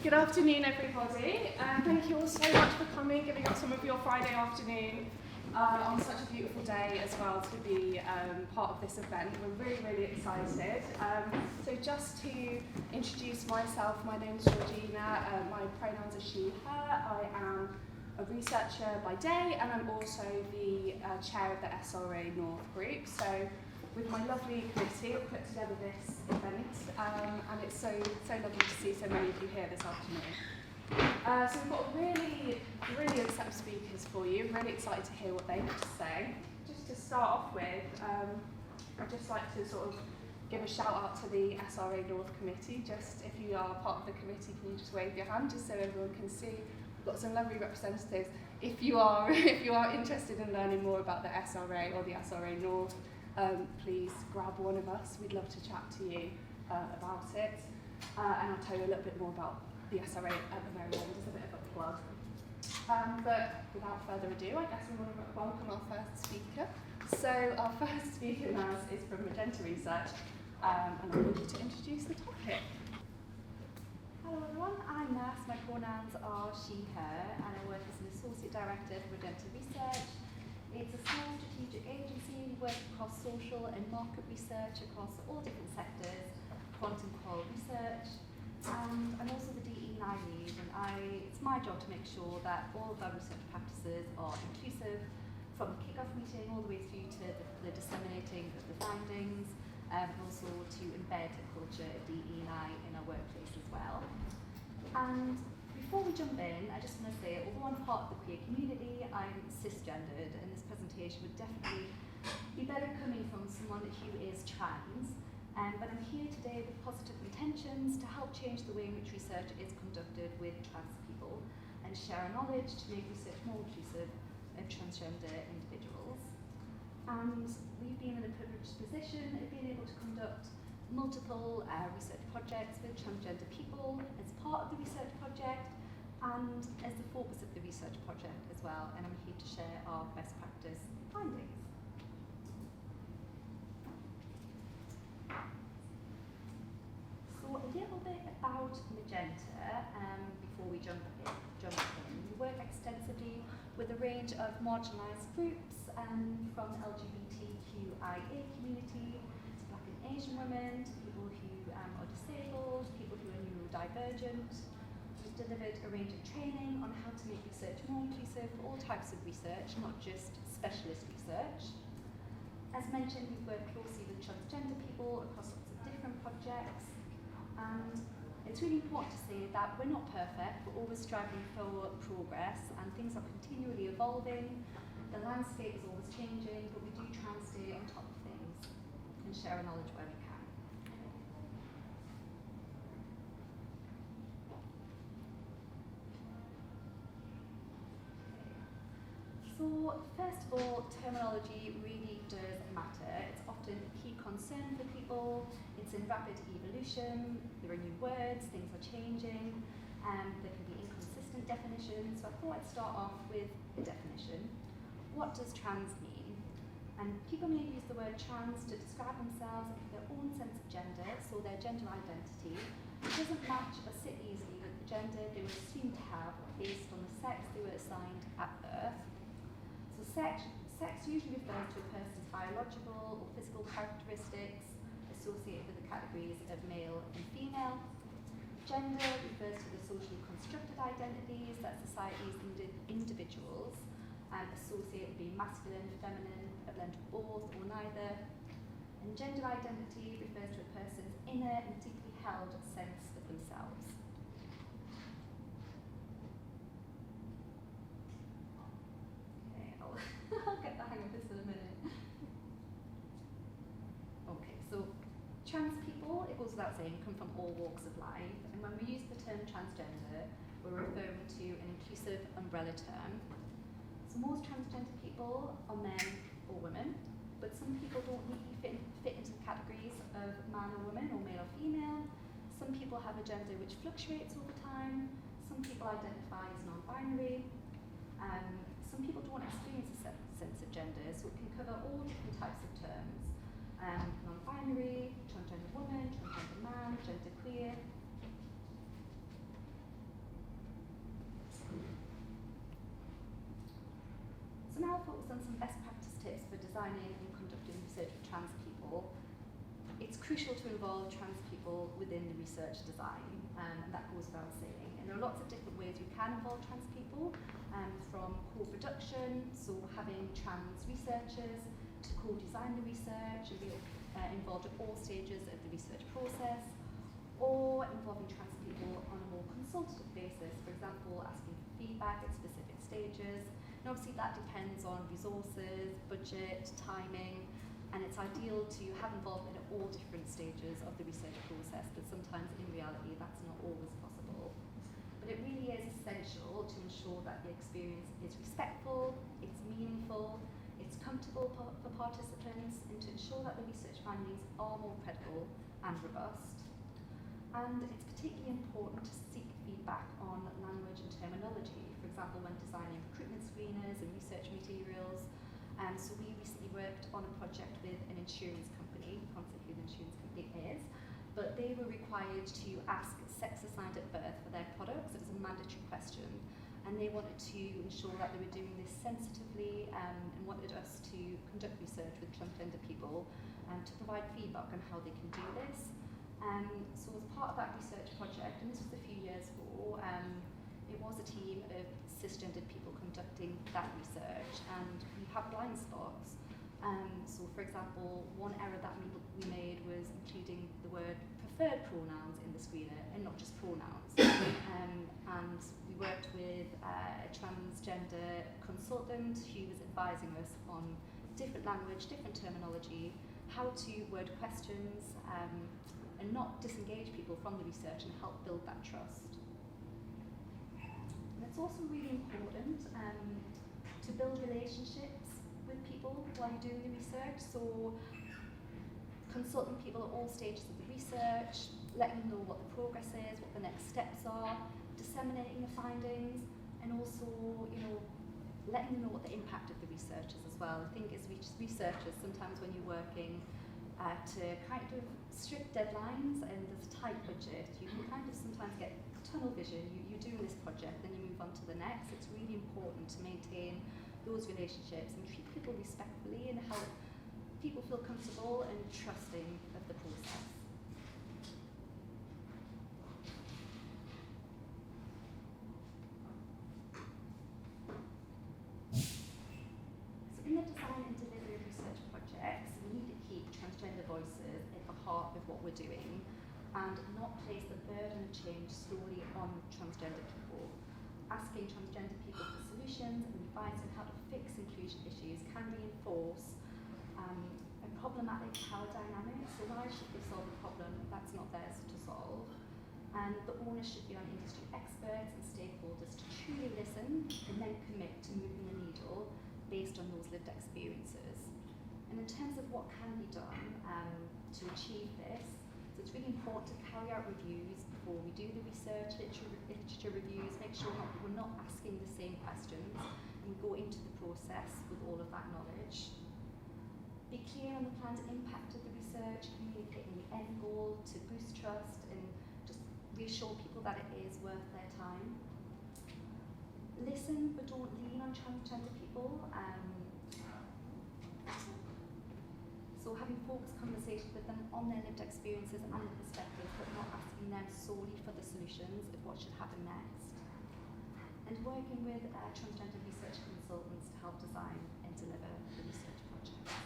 Good afternoon, everybody. Thank you all so much for coming, giving up some of your Friday afternoon on such a beautiful day as well to be part of this event. We're really, really excited. So just to introduce myself, my name is Georgina. My pronouns are she, her. I am a researcher by day, and I'm also the chair of the SRA North group. So with my lovely committee, we've put together this event, and it's so lovely to see so many of you here this afternoon. So we've got a really brilliant set of speakers for you. I'm really excited to hear what they have to say. Just to start off with, I'd just like to sort of give a shout out to the SRA North committee. Just if you are part of the committee, can you just wave your hand just so everyone can see? We've got some lovely representatives. If you are interested in learning more about the SRA or the SRA North, please grab one of us. We'd love to chat to you about it. And I'll tell you a little bit more about the SRA at the very end as a bit of a plug. But without further ado, I guess we want to welcome our first speaker. So our first speaker, Naz, is from Magenta Research, and I want you to introduce the topic. Hello everyone, I'm Naz. My pronouns are she, her, and I work as an Associate Director for Magenta Research. It's a small strategic agency. We work across social and market research across all different sectors, quant and qual research, and I'm also the DE&I lead, and it's my job to make sure that all of our research practices are inclusive, from the kick-off meeting all the way through to the disseminating of the findings, and also to embed a culture of DE&I in our workplace as well. And before we jump in, I just want to say, although I'm part of the queer community, I'm cisgendered, and this presentation would definitely be better coming from someone who is trans. But I'm here today with positive intentions to help change the way in which research is conducted with trans people and share our knowledge to make research more inclusive of transgender individuals. And we've been in a privileged position of being able to conduct multiple research projects with transgender people as part of the research project and as the focus of the research project as well, and I'm here to share our best practice findings. So a little bit about Magenta before we jump in. We work extensively with a range of marginalised groups from the LGBTQIA community to Black and Asian women, to people who are disabled, people who are neurodivergent. We've delivered a range of training on how to make research more inclusive for all types of research, not just specialist research. As mentioned, we've worked closely with transgender people across lots of different projects. And it's really important to say that we're not perfect, we're always striving for progress, and things are continually evolving. The landscape is always changing, but we do try and stay on top of things and share our knowledge where we can. So first of all, terminology really does matter. It's often a key concern for people. It's in rapid evolution. There are new words, things are changing, and there can be inconsistent definitions. So I thought I'd start off with a definition. What does trans mean? And people may use the word trans to describe themselves with their own sense of gender, so their gender identity. It doesn't match or sit easily with the gender they were assumed to have based on the sex they were assigned at birth. So sex usually refers to a person's biological or physical characteristics associated with the categories of male and female. Gender refers to the socially constructed identities that society's individuals associate with being masculine, feminine, a blend of both or neither. And gender identity refers to a person's inner and deeply held sense of themselves. Okay, I'll get the hang of this in a minute. Okay, so trans people, it goes without saying, come from all walks of life, and when we use the term transgender, we're referring to an inclusive umbrella term. So most transgender people are men or women, but some people don't neatly fit into the categories of man or woman or male or female. Some people have a gender which fluctuates over time. Some people identify as non-binary. Some people don't experience a sense of gender, so it can cover all different types of terms. Non-binary, transgender woman, transgender man, genderqueer. on some best practice tips for designing and conducting research with trans people. It's crucial to involve trans people within the research design, and that goes without saying. And there are lots of different ways we can involve trans people, from co-production, so having trans researchers to co-design the research and be involved at all stages of the research process, or involving trans people on a more consultative basis, for example, asking for feedback at specific stages. And obviously that depends on resources, budget, timing, and it's ideal to have involvement at all different stages of the research process, but sometimes in reality that's not always possible. But it really is essential to ensure that the experience is respectful, it's meaningful, it's comfortable for participants, and to ensure that the research findings are more credible and robust. And it's particularly important to seek feedback on language and terminology, for example when designing recruitment screeners and research materials. So we recently worked on a project with an insurance company, I can't say who the insurance company is, but they were required to ask sex assigned at birth for their products. It was a mandatory question, and they wanted to ensure that they were doing this sensitively, and wanted us to conduct research with transgender people to provide feedback on how they can do this. So as part of that research project, and this was a few years ago, it was a team of cisgendered people conducting that research, and we have blind spots. So for example, one error that we made was including the word preferred pronouns in the screener and not just pronouns. And we worked with a transgender consultant who was advising us on different language, different terminology, how to word questions, and not disengage people from the research and help build that trust. And it's also really important to build relationships with people while you're doing the research. So consulting people at all stages of the research, letting them know what the progress is, what the next steps are, disseminating the findings, and also, letting them know what the impact of the research is as well. I think as researchers, sometimes when you're working to kind of strict deadlines and there's a tight budget, you can kind of sometimes get tunnel vision. You're doing this project, then you move on to the next. It's really important to maintain those relationships and treat people respectfully and help people feel comfortable and trusting of the process. So in the design and delivery of research projects, we need to keep transgender voices at the heart of what we're doing and not place the burden of change solely on transgender people. Asking transgender people for solutions and advice on how to fix inclusion issues can reinforce a problematic power dynamic. So why should they solve a problem that's not theirs to solve? And the onus should be on industry experts and stakeholders to truly listen and then commit to moving the needle based on those lived experiences. And in terms of what can be done to achieve this, so it's really important to carry out reviews before we do the research, literature reviews, make sure we're not asking the same questions, and we go into the process with all of that knowledge. Be clear on the planned impact of the research, communicating the end goal to boost trust and just reassure people that it is worth their time. Listen, but don't lean on transgender people. So having focused conversations with them on their lived experiences and their perspectives, but not asking them solely for the solutions of what should happen next. And working with transgender research consultants to help design and deliver the research projects.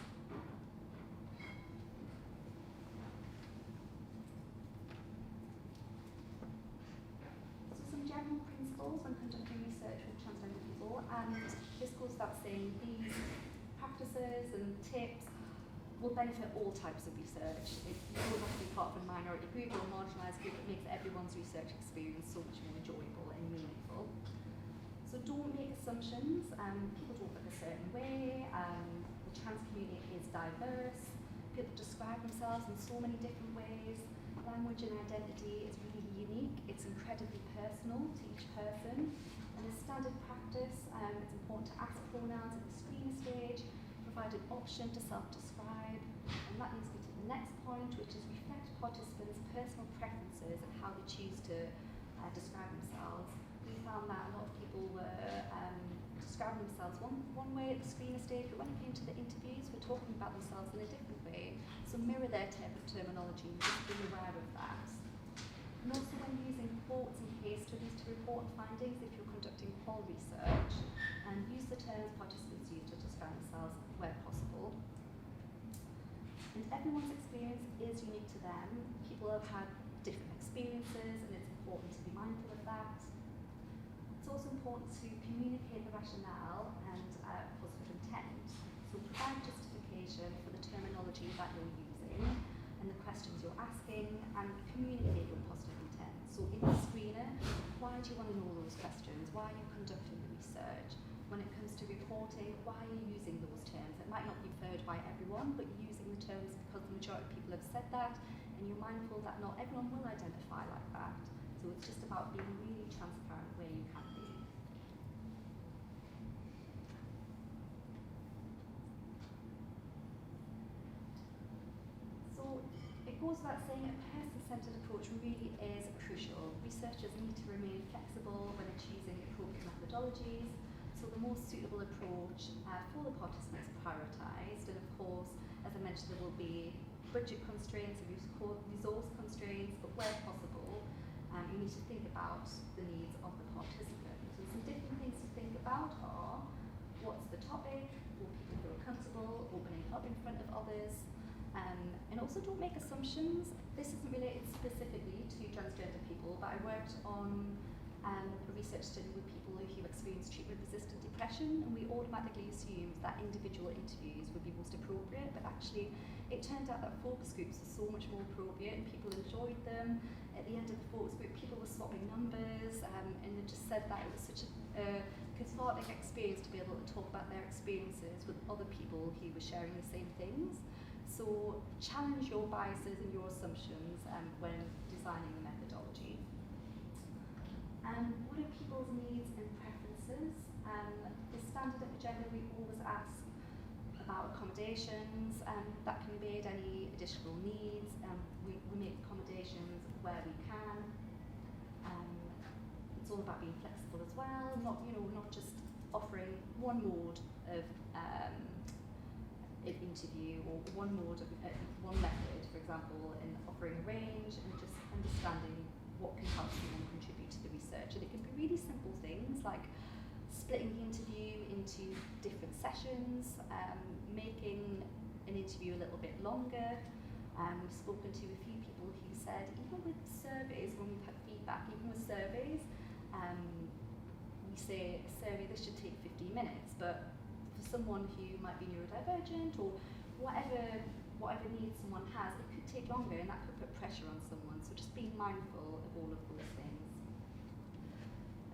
So some general principles when conducting research with transgender people, and this goes without saying, these practices and tips will benefit all types of research. It will not be part of a minority group or a marginalised group. It makes everyone's research experience so much more enjoyable and meaningful. So don't make assumptions. People don't look a certain way. The trans community is diverse. People describe themselves in so many different ways. Language and identity is really unique. It's incredibly personal to each person. And as standard practice, it's important to ask pronouns at the screening stage, provide an option to self-describe, and that leads me to the next point, which is reflect participants' personal preferences and how they choose to describe themselves. We found that a lot of people were describing themselves one way at the screener stage, but when it came to the interviews, were talking about themselves in a different way. So mirror their type of terminology, and just be aware of that. And also when using quotes and case studies to report on findings, if you're conducting poll research, and use the terms participants use to describe themselves where possible. And everyone's experience is unique to them. People have had different experiences, and it's important to be mindful of that. It's also important to communicate the rationale and positive intent. So provide justification for the terminology that you're using and the questions you're asking, and communicate your positive intent. So in the screener, why do you want to know those questions? Why are you conducting the research? When it comes to reporting, why are you using those terms? It might not be preferred by everyone, but you're using the terms because the majority of people have said that, and you're mindful that not everyone will identify like that. So it's just about being really transparent where you can be. So it goes without saying, a person-centred approach really is crucial. Researchers need to remain flexible when choosing appropriate methodologies. So the most suitable approach for the participants is prioritised, and of course, as I mentioned, there will be budget constraints and resource constraints, but where possible, you need to think about the needs of the participant. And some different things to think about are, what's the topic? Will people feel comfortable opening up in front of others? And also don't make assumptions. This isn't related specifically to transgender people, but I worked on a research study with people who experienced treatment-resistant depression, and we automatically assumed that individual interviews would be most appropriate, but actually it turned out that focus groups were so much more appropriate, and people enjoyed them. At the end of the focus group, people were swapping numbers, and they just said that it was such a cathartic experience to be able to talk about their experiences with other people who were sharing the same things. So challenge your biases and your assumptions when designing the methodology. What are people's needs and preferences? The standard at Magenta, we always ask about accommodations that can be made, any additional needs. We make accommodations where we can. It's all about being flexible as well, not just offering one mode of an interview or one mode of one method, for example, and offering a range, and just understanding what can help someone contribute to the research. And it can be really simple things like splitting the interview into different sessions, making an interview a little bit longer. We've spoken to a few people who said, even with surveys, when we've had feedback, even with surveys, we say a survey, this should take 15 minutes, but for someone who might be neurodivergent or whatever needs someone has, it could take longer, and that could put pressure on someone. So just being mindful of all of those things.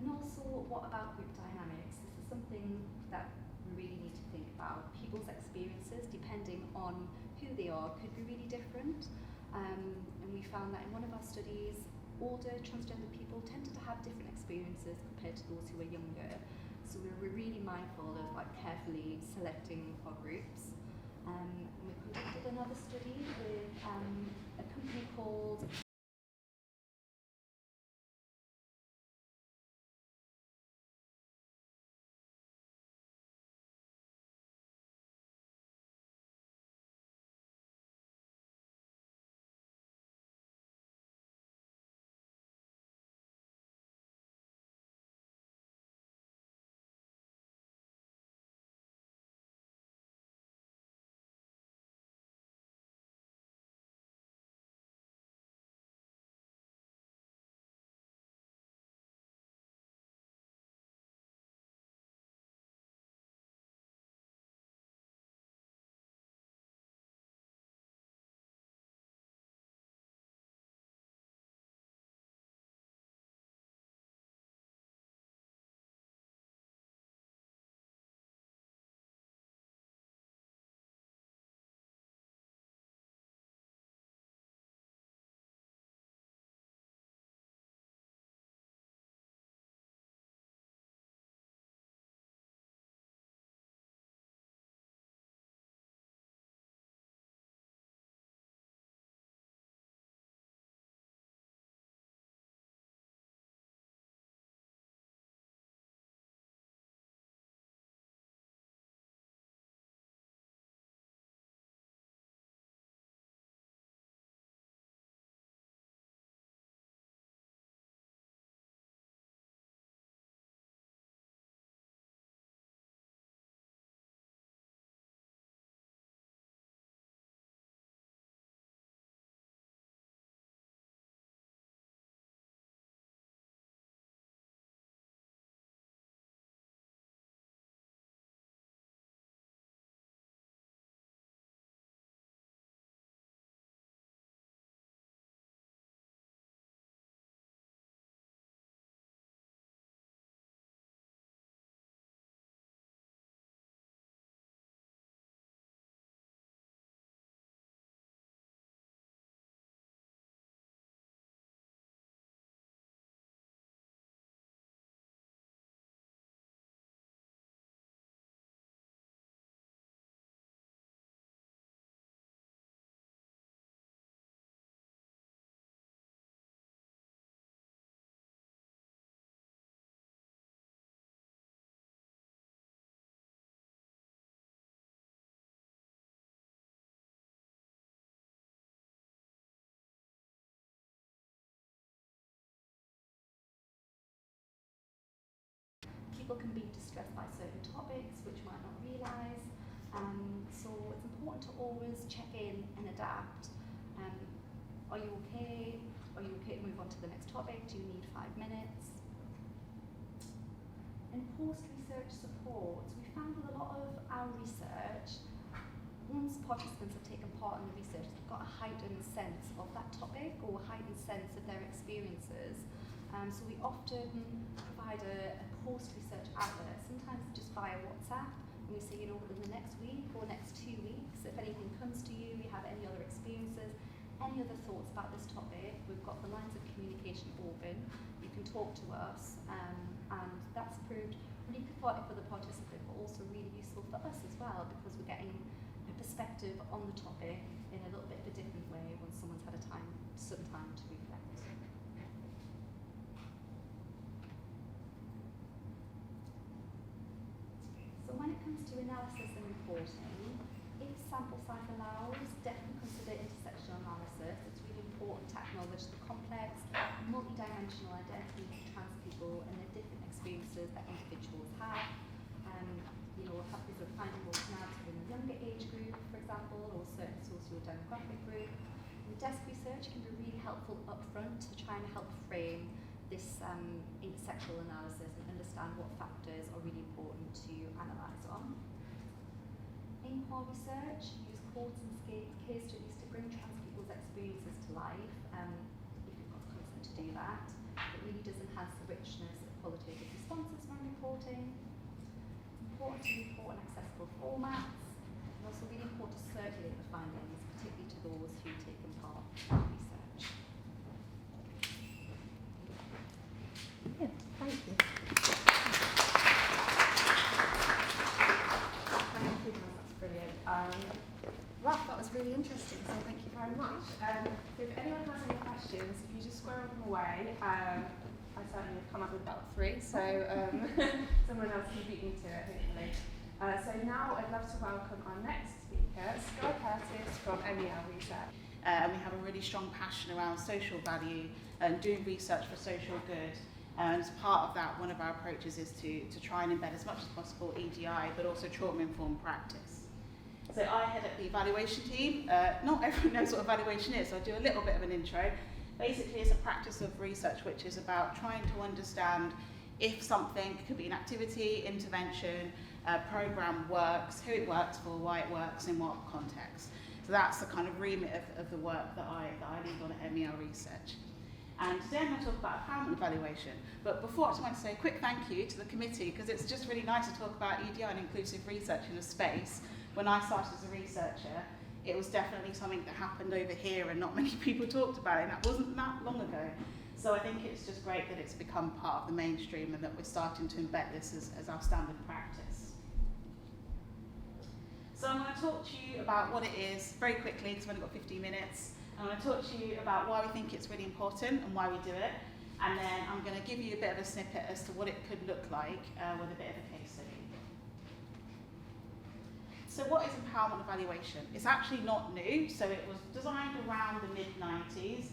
And also, what about group dynamics? This is something that we really need to think about. People's experiences, depending on who they are, could be really different. And we found that in one of our studies, older transgender people tended to have different experiences compared to those who were younger. So we were really mindful of carefully selecting our groups. And we conducted another study with a company called people can be distressed by certain topics which might not realise. So it's important to always check in and adapt. Are you okay? Are you okay to move on to the next topic? Do you need 5 minutes? In post-research support, we found with a lot of our research, once participants have taken part in the research, they've got a heightened sense of that topic or a heightened sense of their experiences. So we often provide a post-research outlet, sometimes just via WhatsApp, and we say, in the next week or next 2 weeks, if anything comes to you, you have any other experiences, any other thoughts about this topic, we've got the lines of communication open, you can talk to us, and that's proved really cathartic for the participant, but also really useful for us as well, because we're getting a perspective on the topic in a little bit of a different way when someone's had some time to reflect. So when it comes to analysis and reporting, if sample size allows, definitely consider intersectional analysis. It's really important to acknowledge the complex, multi-dimensional identities of trans people and the different experiences that individuals have. If we're finding more snags within a younger age group, for example, or certain socio-demographic group. And desk research can be really helpful upfront to try and help frame this intersectional analysis and understand what factors are really important to analyse on. In-core research, use quotes and case studies to bring trans people's experiences to life, if you've got consent to do that. It really does enhance the richness of qualitative responses when reporting. Important to report in accessible formats, and also really important to circulate the findings, particularly to those who've taken part in research. Yeah, thank you. Thank you, that's brilliant. Well, that was really interesting, so thank you very much. So if anyone has any questions, if you just squirrel them away, I certainly have come up with about 3, so someone else can beat me to it, hopefully. So now I'd love to welcome our next speaker, Sky Curtis from MEL Research. And we have a really strong passion around social value and doing research for social good. And as part of that, one of our approaches is to try and embed as much as possible EDI, but also trauma-informed practice. So I head up the evaluation team. Not everyone knows what evaluation is, so I'll do a little bit of an intro. Basically, it's a practice of research which is about trying to understand if something could be an activity, intervention, program works, who it works for, why it works, in what context. So that's the kind of remit of the work that I lead on at MEL Research. And today I'm going to talk about empowerment evaluation. But before, I just want to say a quick thank you to the committee, because it's just really nice to talk about EDI and inclusive research in a space. When I started as a researcher, it was definitely something that happened over here and not many people talked about it, and that wasn't that long ago. So I think it's just great that it's become part of the mainstream and that we're starting to embed this as our standard practice. So I'm going to talk to you about what it is very quickly, because we've only got 15 minutes. I'm going to talk to you about why we think it's really important and why we do it. And then I'm going to give you a bit of a snippet as to what it could look like with a bit of a case study. So what is empowerment evaluation? It's actually not new. So it was designed around the mid-90s.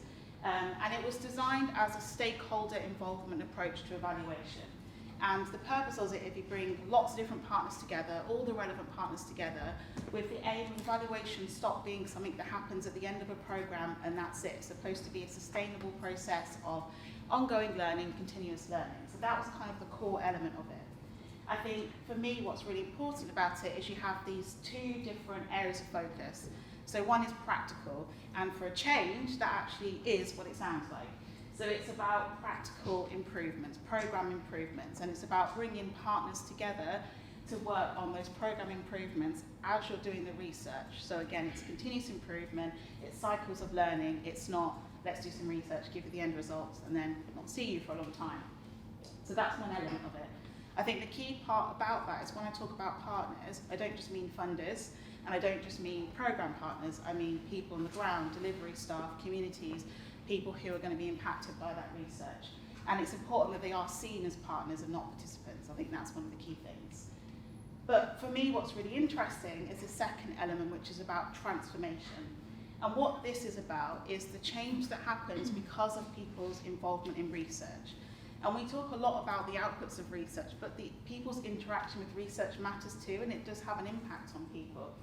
And it was designed as a stakeholder involvement approach to evaluation. And the purpose of it is you bring lots of different partners together, all the relevant partners together, with the aim of evaluation stop being something that happens at the end of a program and that's it. It's supposed to be a sustainable process of ongoing learning, continuous learning. So that was kind of the core element of it. I think for me what's really important about it is you have these 2 different areas of focus. So one is practical, and for a change, that actually is what it sounds like. So it's about practical improvements, program improvements, and it's about bringing partners together to work on those program improvements as you're doing the research. So again, it's continuous improvement, it's cycles of learning, it's not let's do some research, give you the end results, and then not see you for a long time. So that's one element of it. I think the key part about that is when I talk about partners, I don't just mean funders, and I don't just mean program partners, I mean people on the ground, delivery staff, communities, people who are going to be impacted by that research. And it's important that they are seen as partners and not participants. I think that's one of the key things. But for me, what's really interesting is the second element, which is about transformation. And what this is about is the change that happens because of people's involvement in research. And we talk a lot about the outputs of research, but the people's interaction with research matters too, and it does have an impact on people.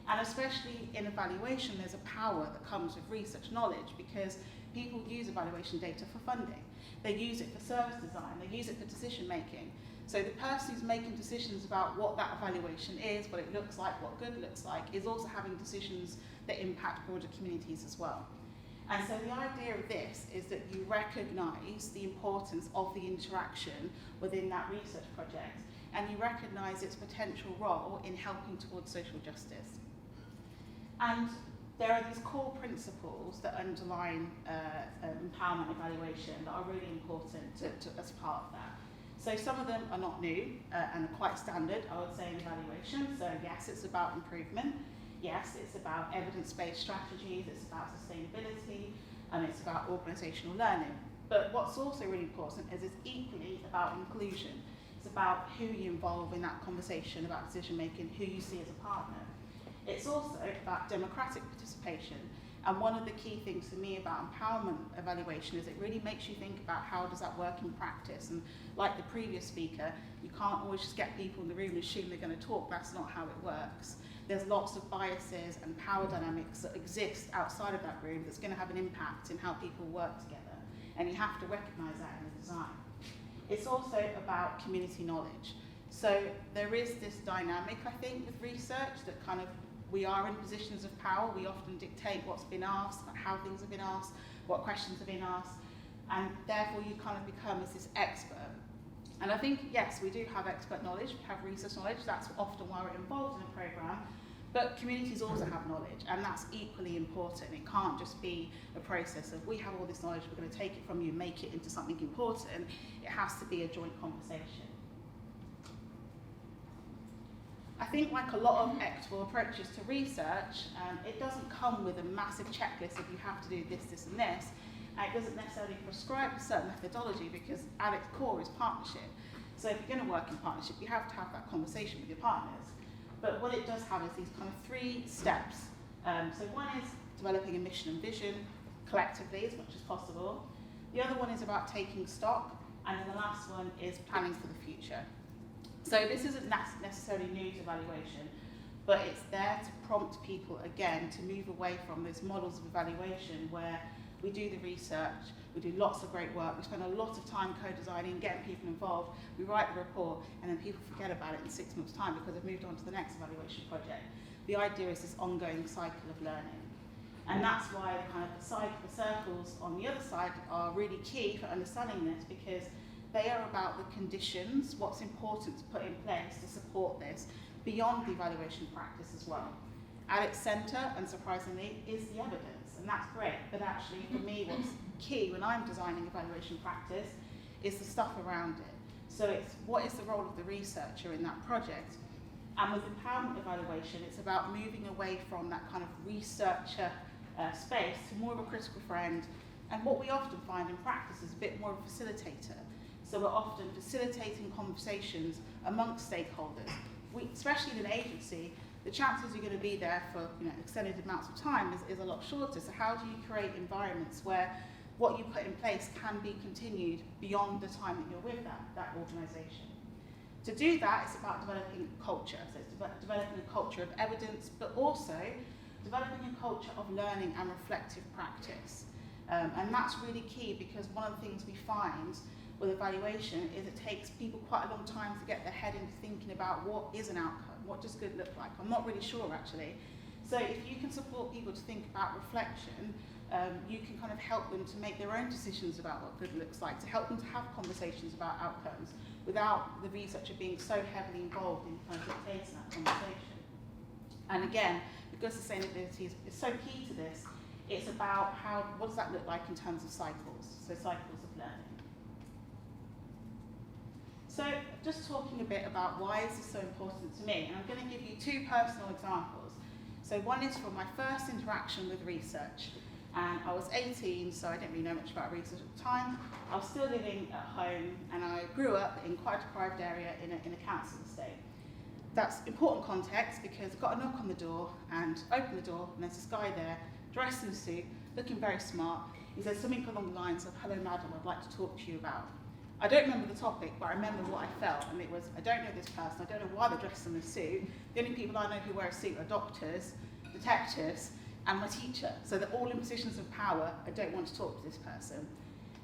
And especially in evaluation, there's a power that comes with research knowledge, because people use evaluation data for funding. They use it for service design, they use it for decision making. So the person who's making decisions about what that evaluation is, what it looks like, what good looks like, is also having decisions that impact broader communities as well. And so the idea of this is that you recognise the importance of the interaction within that research project, and you recognise its potential role in helping towards social justice. And there are these core principles that underline empowerment evaluation that are really important as part of that. So some of them are not new and are quite standard, I would say, in evaluation. So yes, it's about improvement. Yes, it's about evidence-based strategies, it's about sustainability, and it's about organisational learning. But what's also really important is it's equally about inclusion. It's about who you involve in that conversation about decision making, who you see as a partner. It's also about democratic participation. And one of the key things for me about empowerment evaluation is it really makes you think about how does that work in practice. And like the previous speaker, you can't always just get people in the room and assume they're going to talk. That's not how it works. There's lots of biases and power dynamics that exist outside of that room that's going to have an impact in how people work together. And you have to recognise that in the design. It's also about community knowledge. So there is this dynamic, I think, with research that kind of we are in positions of power. We often dictate what's been asked, how things have been asked, what questions have been asked, and therefore you kind of become as this expert. And I think, yes, we do have expert knowledge, we have research knowledge, that's often why we're involved in a programme, but communities also have knowledge, and that's equally important. It can't just be a process of we have all this knowledge, we're going to take it from you, make it into something important. It has to be a joint conversation. I think like a lot of equitable approaches to research, it doesn't come with a massive checklist of you have to do this, this and this. And it doesn't necessarily prescribe a certain methodology, because at its core is partnership. So if you're going to work in partnership, you have to have that conversation with your partners. But what it does have is these kind of 3 steps. So one is developing a mission and vision collectively as much as possible. The other one is about taking stock. And then the last one is planning for the future. So this isn't necessarily new to evaluation, but it's there to prompt people again to move away from those models of evaluation where we do the research, we do lots of great work, we spend a lot of time co-designing, getting people involved, we write the report, and then people forget about it in 6 months' time because they've moved on to the next evaluation project. The idea is this ongoing cycle of learning. And that's why the kind of the circles on the other side are really key for understanding this, because they are about the conditions, what's important to put in place to support this beyond the evaluation practice as well. At its centre, and surprisingly, is the evidence, and that's great, but actually for me what's key when I'm designing evaluation practice is the stuff around it. So it's what is the role of the researcher in that project? And with empowerment evaluation, it's about moving away from that kind of researcher space to more of a critical friend, and what we often find in practice is a bit more of a facilitator. So we're often facilitating conversations amongst stakeholders. Especially in an agency, the chances you're going to be there for extended amounts of time is a lot shorter. So how do you create environments where what you put in place can be continued beyond the time that you're with that organisation? To do that, it's about developing culture. So it's developing a culture of evidence, but also developing a culture of learning and reflective practice. And that's really key, because one of the things we find with evaluation is it takes people quite a long time to get their head into thinking about what is an outcome, what does good look like. I'm not really sure actually. So if you can support people to think about reflection, you can kind of help them to make their own decisions about what good looks like, to help them to have conversations about outcomes without the researcher being so heavily involved in kind of dictating that conversation. And again, because sustainability is so key to this, it's about what does that look like in terms of cycles, so cycles of learning. So just talking a bit about why is this so important to me, and I'm going to give you 2 personal examples. So one is from my first interaction with research, and I was 18, so I didn't really know much about research at the time. I was still living at home, and I grew up in quite a deprived area in a council estate. That's important context, because I got a knock on the door, and opened the door, and there's this guy there, dressed in a suit, looking very smart. He said something along the lines of, "Hello madam, I'd like to talk to you about." I don't remember the topic, but I remember what I felt, and it was, I don't know this person, I don't know why they're dressed in a suit. The only people I know who wear a suit are doctors, detectives, and my teacher. So they're all in positions of power. I don't want to talk to this person.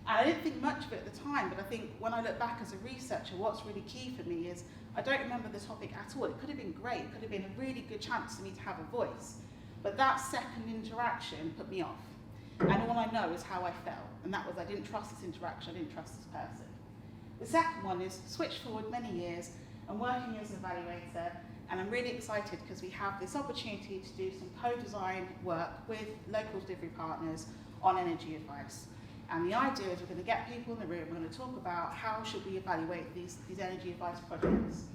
And I didn't think much of it at the time, but I think when I look back as a researcher, what's really key for me is I don't remember the topic at all. It could have been great. It could have been a really good chance for me to have a voice. But that second interaction put me off. And all I know is how I felt. And that was I didn't trust this interaction, I didn't trust this person. The second one is switch forward many years. I'm working as an evaluator, and I'm really excited because we have this opportunity to do some co-design work with local delivery partners on energy advice. And the idea is we're going to get people in the room, we're going to talk about how should we evaluate these energy advice projects.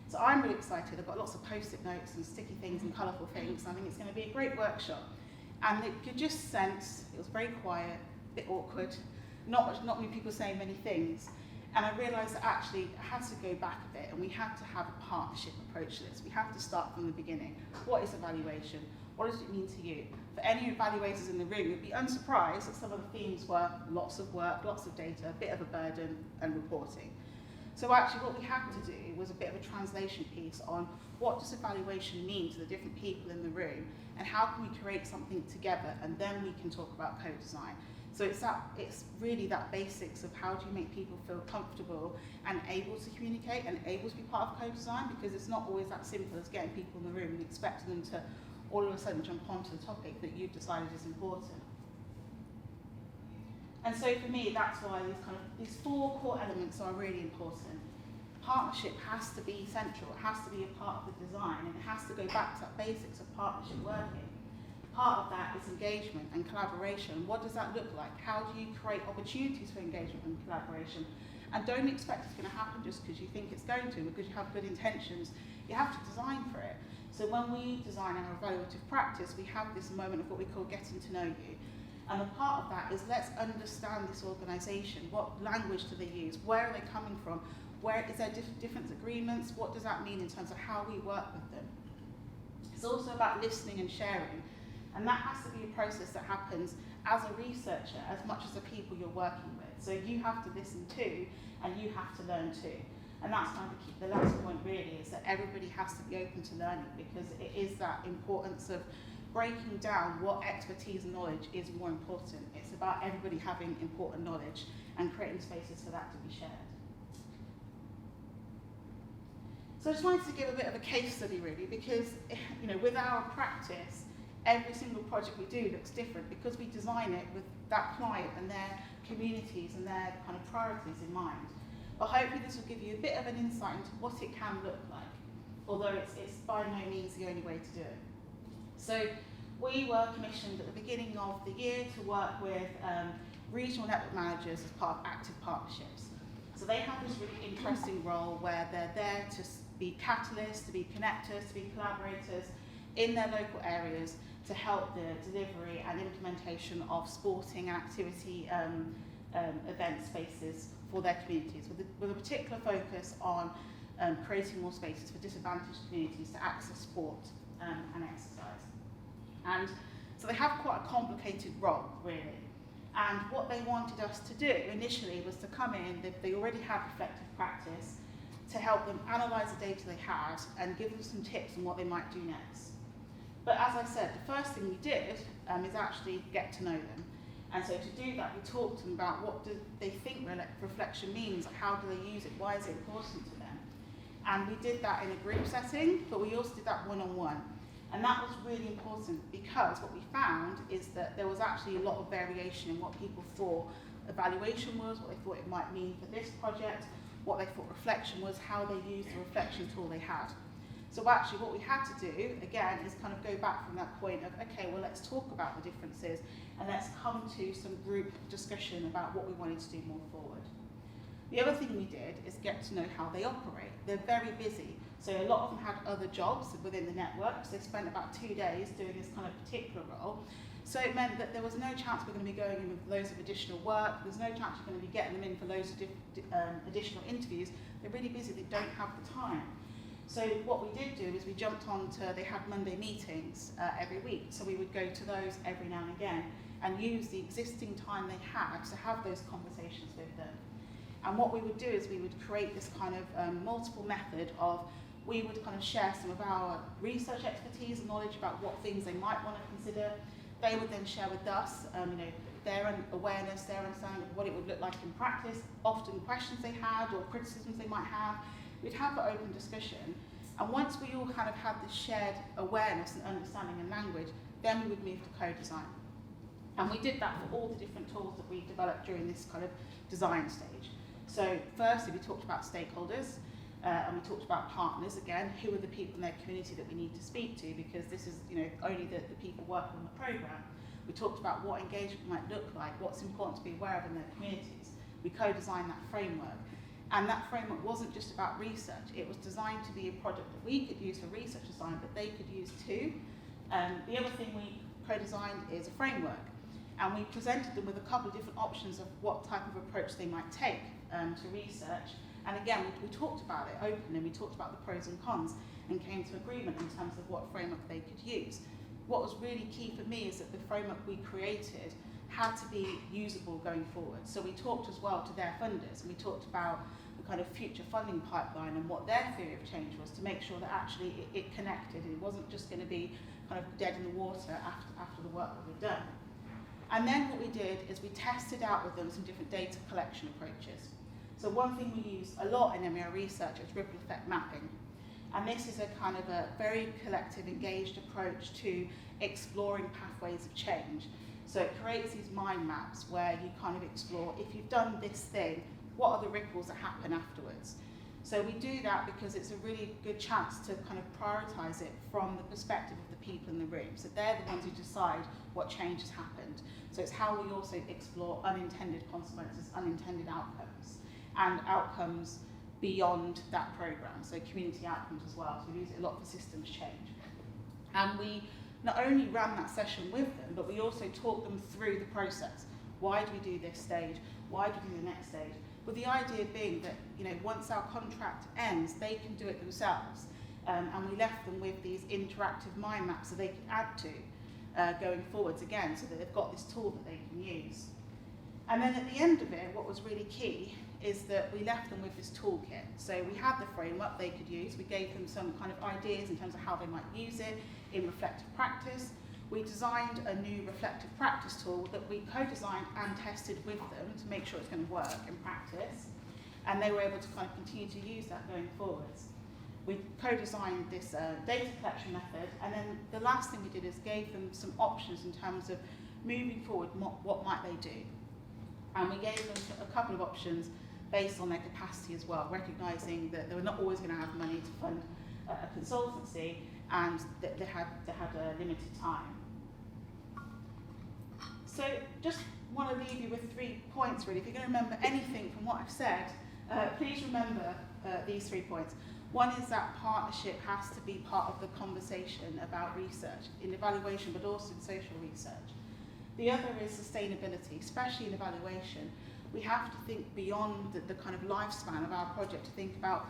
So I'm really excited. I've got lots of post-it notes and sticky things and colourful things, and I think it's going to be a great workshop. And you could just sense, it was very quiet, a bit awkward, not many people saying many things. And I realised that actually it has to go back a bit, and we have to have a partnership approach to this. We have to start from the beginning. What is evaluation? What does it mean to you? For any evaluators in the room, you'd be unsurprised that some of the themes were lots of work, lots of data, a bit of a burden, and reporting. So actually what we had to do was a bit of a translation piece on what does evaluation mean to the different people in the room, and how can we create something together, and then we can talk about co-design. So it's really that basics of how do you make people feel comfortable and able to communicate and able to be part of co-design, because it's not always that simple as getting people in the room and expecting them to all of a sudden jump onto the topic that you've decided is important. And so for me, that's why these four core elements are really important. Partnership has to be central, it has to be a part of the design, and it has to go back to that basics of partnership working. Part of that is engagement and collaboration. What does that look like? How do you create opportunities for engagement and collaboration? And don't expect it's going to happen just because you think it's going to, because you have good intentions. You have to design for it. So when we design our evaluative practice, we have this moment of what we call getting to know you. And a part of that is let's understand this organisation. What language do they use? Where are they coming from? Where is there different agreements? What does that mean in terms of how we work with them? It's also about listening and sharing. And that has to be a process that happens as a researcher as much as the people you're working with. So you have to listen too, and you have to learn too. And that's kind of the last point really, is that everybody has to be open to learning, because it is that importance of breaking down what expertise and knowledge is more important. It's about everybody having important knowledge and creating spaces for that to be shared. So I just wanted to give a bit of a case study really, because with our practice, every single project we do looks different because we design it with that client and their communities and their kind of priorities in mind. But hopefully this will give you a bit of an insight into what it can look like, although it's by no means the only way to do it. So we were commissioned at the beginning of the year to work with regional network managers as part of active partnerships. So they have this really interesting role where they're there to be catalysts, to be connectors, to be collaborators in their local areas to help the delivery and implementation of sporting and activity event spaces for their communities, with a particular focus on creating more spaces for disadvantaged communities to access sport and exercise. And so they have quite a complicated role, really. And what they wanted us to do initially was to come in, they already had reflective practice, to help them analyse the data they had and give them some tips on what they might do next. But as I said, the first thing we did is actually get to know them. And so to do that, we talked to them about what do they think reflection means, how do they use it, why is it important to them. And we did that in a group setting, but we also did that one-on-one. And that was really important because what we found is that there was actually a lot of variation in what people thought evaluation was, what they thought it might mean for this project, what they thought reflection was, how they used the reflection tool they had. So actually what we had to do, again, is kind of go back from that point of, okay, well, let's talk about the differences and let's come to some group discussion about what we wanted to do more forward. The other thing we did is get to know how they operate. They're very busy. So a lot of them had other jobs within the network. So they spent about 2 days doing this kind of particular role. So it meant that there was no chance we're going to be going in with loads of additional work. There's no chance you're going to be getting them in for loads of additional interviews. They're really busy. They don't have the time. So what we did do is we jumped on to, they had Monday meetings every week. So we would go to those every now and again and use the existing time they had to have those conversations with them. And what we would do is we would create this kind of multiple method of, we would kind of share some of our research expertise and knowledge about what things they might want to consider. They would then share with us, their awareness, their understanding of what it would look like in practice, often questions they had or criticisms they might have. We'd have an open discussion. And once we all kind of had this shared awareness and understanding and language, then we would move to co-design. And we did that for all the different tools that we developed during this kind of design stage. So firstly, we talked about stakeholders, and we talked about partners. Again, who are the people in their community that we need to speak to, because this is only the people working on the programme. We talked about what engagement might look like, what's important to be aware of in their communities. We co-designed that framework. And that framework wasn't just about research, it was designed to be a project that we could use for research design, but they could use too. The other thing we co-designed is a framework. And we presented them with a couple of different options of what type of approach they might take to research. And again, we talked about it openly, we talked about the pros and cons, and came to agreement in terms of what framework they could use. What was really key for me is that the framework we created had to be usable going forward. So we talked as well to their funders, and we talked about the kind of future funding pipeline and what their theory of change was, to make sure that actually it connected. It wasn't just going to be kind of dead in the water after the work that we'd done. And then what we did is we tested out with them some different data collection approaches. So one thing we use a lot in MER research is ripple effect mapping. And this is a kind of a very collective, engaged approach to exploring pathways of change. So it creates these mind maps where you kind of explore, if you've done this thing, what are the ripples that happen afterwards? So we do that because it's a really good chance to kind of prioritise it from the perspective of the people in the room. So they're the ones who decide what change has happened. So it's how we also explore unintended consequences, unintended outcomes, and outcomes beyond that programme, so community outcomes as well. So we use it a lot for systems change. And we not only ran that session with them, but we also talked them through the process. Why do we do this stage? Why do we do the next stage? With the idea being that once our contract ends, they can do it themselves. And we left them with these interactive mind maps that they can add to going forwards again, so that they've got this tool that they can use. And then at the end of it, what was really key is that we left them with this toolkit. So we had the framework they could use. We gave them some kind of ideas in terms of how they might use it in reflective practice. We designed a new reflective practice tool that we co-designed and tested with them to make sure it's going to work in practice. And they were able to kind of continue to use that going forwards. We co-designed this data collection method, and then the last thing we did is gave them some options in terms of moving forward, what might they do. And we gave them a couple of options based on their capacity as well, recognising that they were not always going to have money to fund a consultancy, and that they had a limited time. So just want to leave you with 3 points really. If you're going to remember anything from what I've said, please remember these 3 points. One is that partnership has to be part of the conversation about research, in evaluation but also in social research. The other is sustainability, especially in evaluation. We have to think beyond the kind of lifespan of our project to think about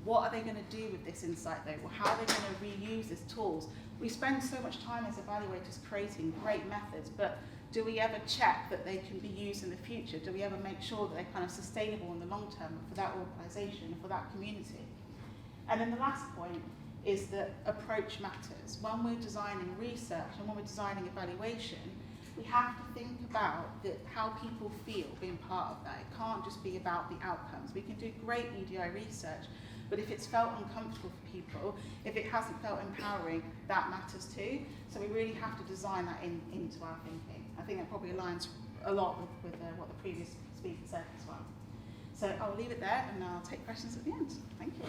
what are they going to do with this insight though, or how are they going to reuse these tools. We spend so much time as evaluators creating great methods, but do we ever check that they can be used in the future? Do we ever make sure that they're kind of sustainable in the long term for that organisation, for that community? And then the last point is that approach matters. When we're designing research and when we're designing evaluation, we have to think about how people feel being part of that. It can't just be about the outcomes. We can do great EDI research, but if it's felt uncomfortable for people, if it hasn't felt empowering, that matters too. So we really have to design that into our thinking. I think that probably aligns a lot with what the previous speaker said as well. So I'll leave it there and I'll take questions at the end. Thank you.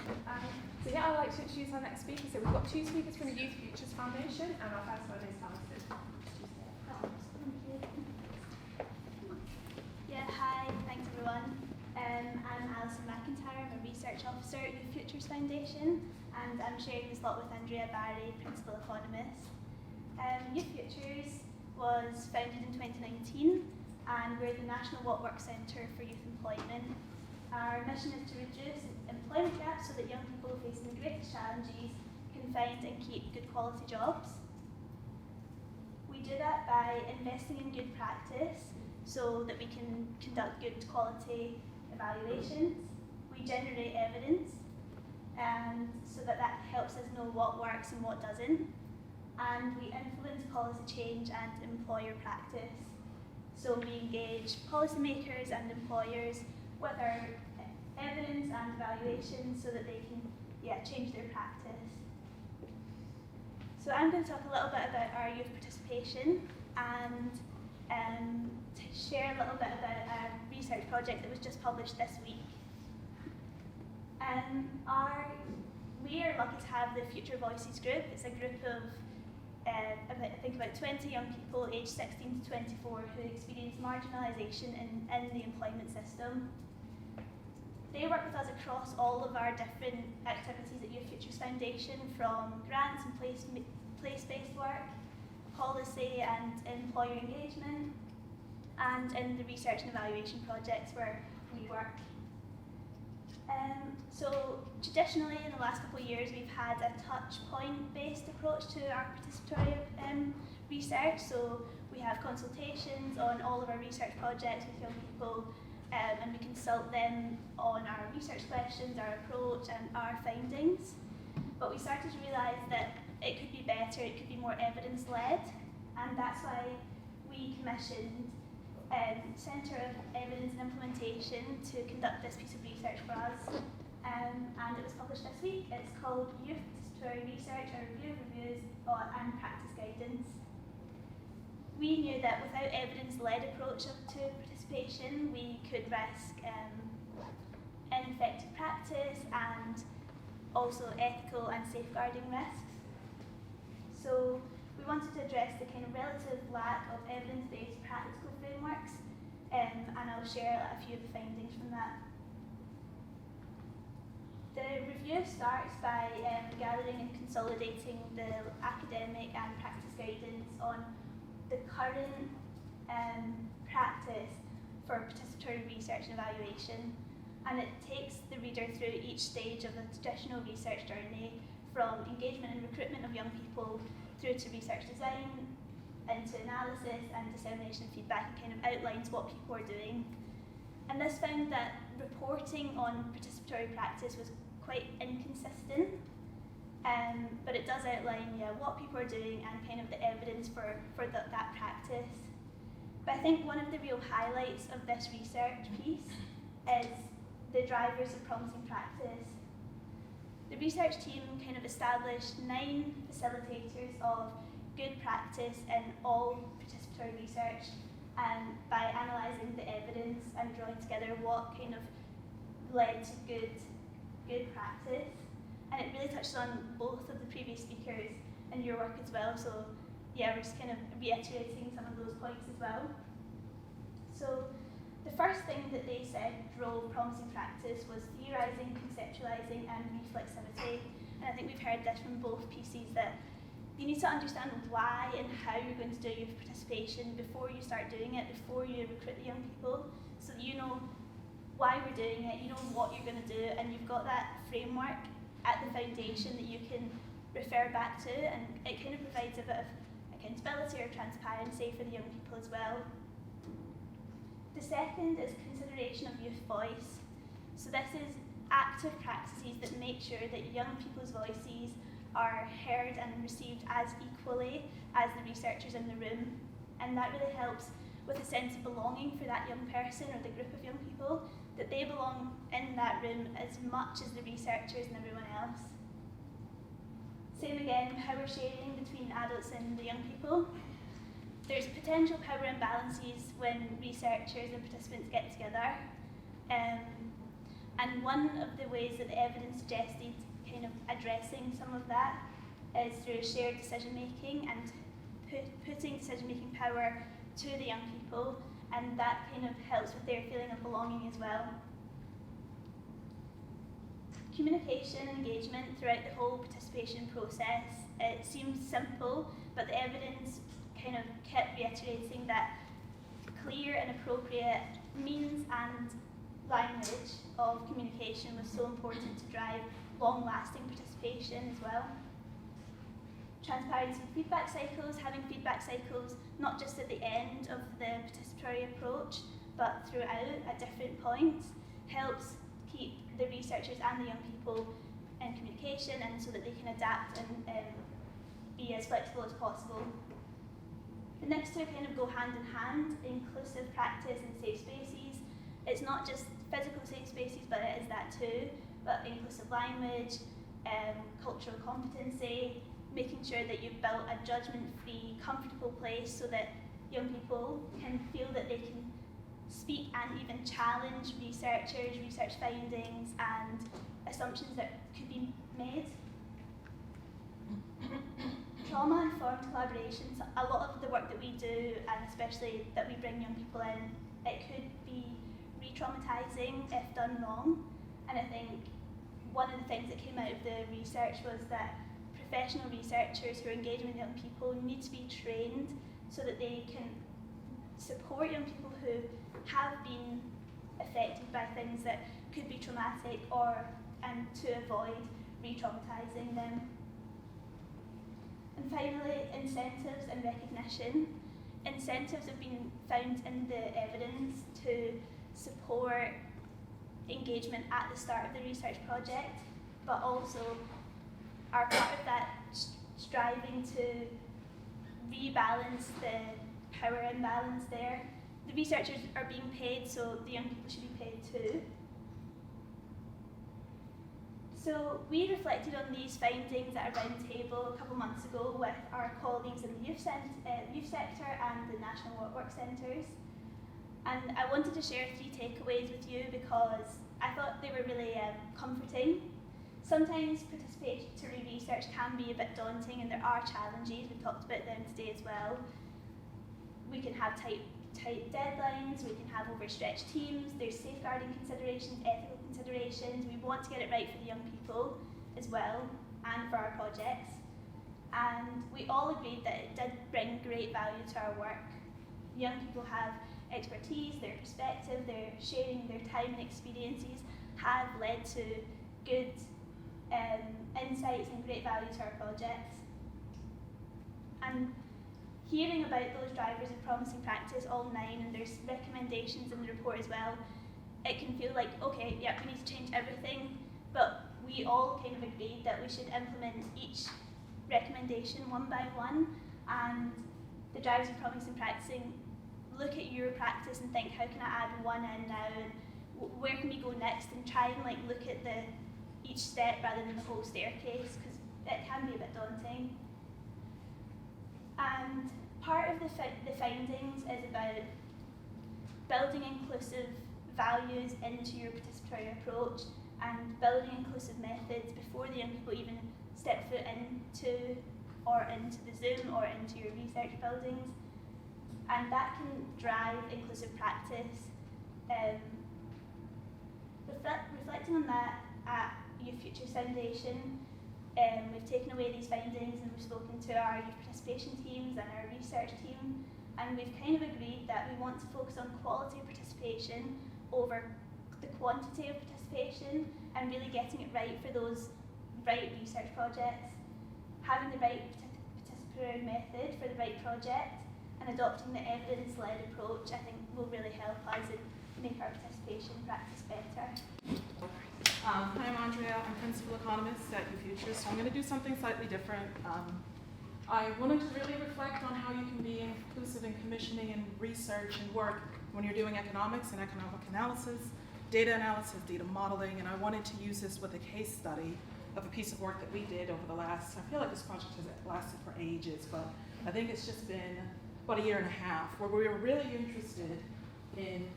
So yeah, I'd like to introduce our next speaker. So we've got 2 speakers from the Youth Futures Foundation, and our first one is Alison. Yeah, hi, thanks everyone. I'm Alison McIntyre, I'm a research officer at Youth Futures Foundation, and I'm sharing this lot with Andrea Barry, Principal Economist. Youth Futures was founded in 2019, and we're the National What Works Centre for Youth Employment. Our mission is to reduce employment gaps so that young people facing the greatest challenges can find and keep good quality jobs. We do that by investing in good practice so that we can conduct good quality evaluations. We generate evidence, and so that helps us know what works and what doesn't. And we influence policy change and employer practice. So we engage policymakers and employers with our evidence and evaluations so that they can change their practice. So I'm going to talk a little bit about our youth participation and to share a little bit about a research project that was just published this week. We are lucky to have the Future Voices group. It's a group of about 20 young people aged 16 to 24 who experience marginalisation in the employment system. They work with us across all of our different activities at Youth Futures Foundation, from grants and place-based work, policy and employer engagement, and in the research and evaluation projects where we work. So traditionally, in the last couple of years, we've had a touch-point-based approach to our participatory research. So we have consultations on all of our research projects with young people, and we consult them on our research questions, our approach, and our findings. But we started to realise that it could be better, it could be more evidence-led, and that's why we commissioned Centre of Evidence and Implementation to conduct this piece of research for us, and it was published this week. It's called Youth Participatory Research, a Review of Reviews and Practice Guidance. We knew that without evidence-led approach to participation, we could risk ineffective practice and also ethical and safeguarding risks. So we wanted to address the kind of relative lack of evidence-based practical frameworks, and I'll share a few of the findings from that. The review starts by gathering and consolidating the academic and practice guidance on the current practice for participatory research and evaluation, and it takes the reader through each stage of the traditional research journey, from engagement and recruitment of young people through to research design, into analysis and dissemination of feedback. It kind of outlines what people are doing. And this found that reporting on participatory practice was quite inconsistent, but it does outline what people are doing and kind of the evidence for that practice. But I think one of the real highlights of this research piece is the drivers of promising practice. The research team kind of established 9 facilitators of good practice in all participatory research, and by analysing the evidence and drawing together what kind of led to good practice. And it really touched on both of the previous speakers and your work as well, so we're just kind of reiterating some of those points as well. So the first thing that they said drove promising practice was theorising, conceptualising and reflexivity. And I think we've heard this from both pieces, that you need to understand why and how you're going to do youth participation before you start doing it, before you recruit the young people, so that you know why we're doing it, you know what you're going to do, and you've got that framework at the foundation that you can refer back to, and it kind of provides a bit of accountability or transparency for the young people as well. The second is consideration of youth voice. So this is active practices that make sure that young people's voices are heard and received as equally as the researchers in the room. And that really helps with a sense of belonging for that young person or the group of young people, that they belong in that room as much as the researchers and everyone else. Same again, power sharing between adults and the young people. There's potential power imbalances when researchers and participants get together. And one of the ways that the evidence suggested kind of addressing some of that is through shared decision making and putting decision making power to the young people, and that kind of helps with their feeling of belonging as well. Communication and engagement throughout the whole participation process. It seems simple, but the evidence kind of kept reiterating that clear and appropriate means and language of communication was so important to drive long-lasting participation as well. Transparency feedback cycles, having feedback cycles not just at the end of the participatory approach, but throughout at different points, helps keep the researchers and the young people in communication, and so that they can adapt and be as flexible as possible. The next two kind of go hand in hand: inclusive practice and safe spaces. It's not just physical safe spaces, but it is that too, but inclusive language, cultural competency, making sure that you've built a judgment-free, comfortable place so that young people can feel that they can speak and even challenge researchers, research findings and assumptions that could be made. Trauma-informed collaborations, a lot of the work that we do, and especially that we bring young people in, it could be re-traumatising if done wrong. And I think one of the things that came out of the research was that professional researchers who are engaging with young people need to be trained so that they can support young people who have been affected by things that could be traumatic, and to avoid re-traumatising them. And finally, incentives and recognition. Incentives have been found in the evidence to support engagement at the start of the research project, but also are part of that striving to rebalance the power imbalance there. The researchers are being paid, so the young people should be paid too. So we reflected on these findings at a round table a couple months ago with our colleagues in the youth sector and the National Work Centres. And I wanted to share 3 takeaways with you because I thought they were really comforting. Sometimes participatory research can be a bit daunting, and there are challenges. We've talked about them today as well. We can have tight deadlines, we can have overstretched teams, there's safeguarding considerations, ethical considerations. We want to get it right for the young people as well, and for our projects. And we all agreed that it did bring great value to our work. Young people have expertise, their perspective, their sharing their time and experiences have led to good insights and great value to our projects. And hearing about those drivers of promising practice, all 9, and there's recommendations in the report as well, it can feel like, okay, yeah, we need to change everything, but we all kind of agreed that we should implement each recommendation one by one, and the drivers of promising practicing, look at your practice and think, how can I add one in now, and where can we go next, and try and look at each step rather than the whole staircase, because it can be a bit daunting. And part of the findings is about building inclusive values into your participatory approach and building inclusive methods before the young people even step foot into the Zoom or into your research buildings. And that can drive inclusive practice. Reflecting on that at Youth Futures Foundation, we've taken away these findings and we've spoken to our youth participation teams and our research team, and we've kind of agreed that we want to focus on quality of participation over the quantity of participation, and really getting it right for those right research projects, having the right participatory method for the right project, and adopting the evidence-led approach, I think will really help us and make our participation practice better. Hi, I'm Andrea. I'm Principal Economist at Youth Futures, so I'm going to do something slightly different. I wanted to really reflect on how you can be inclusive in commissioning and research and work when you're doing economics and economic analysis, data modeling, and I wanted to use this with a case study of a piece of work that we did over the last, I feel like this project has lasted for ages, but I think it's just been about 1.5 years, where we were really interested in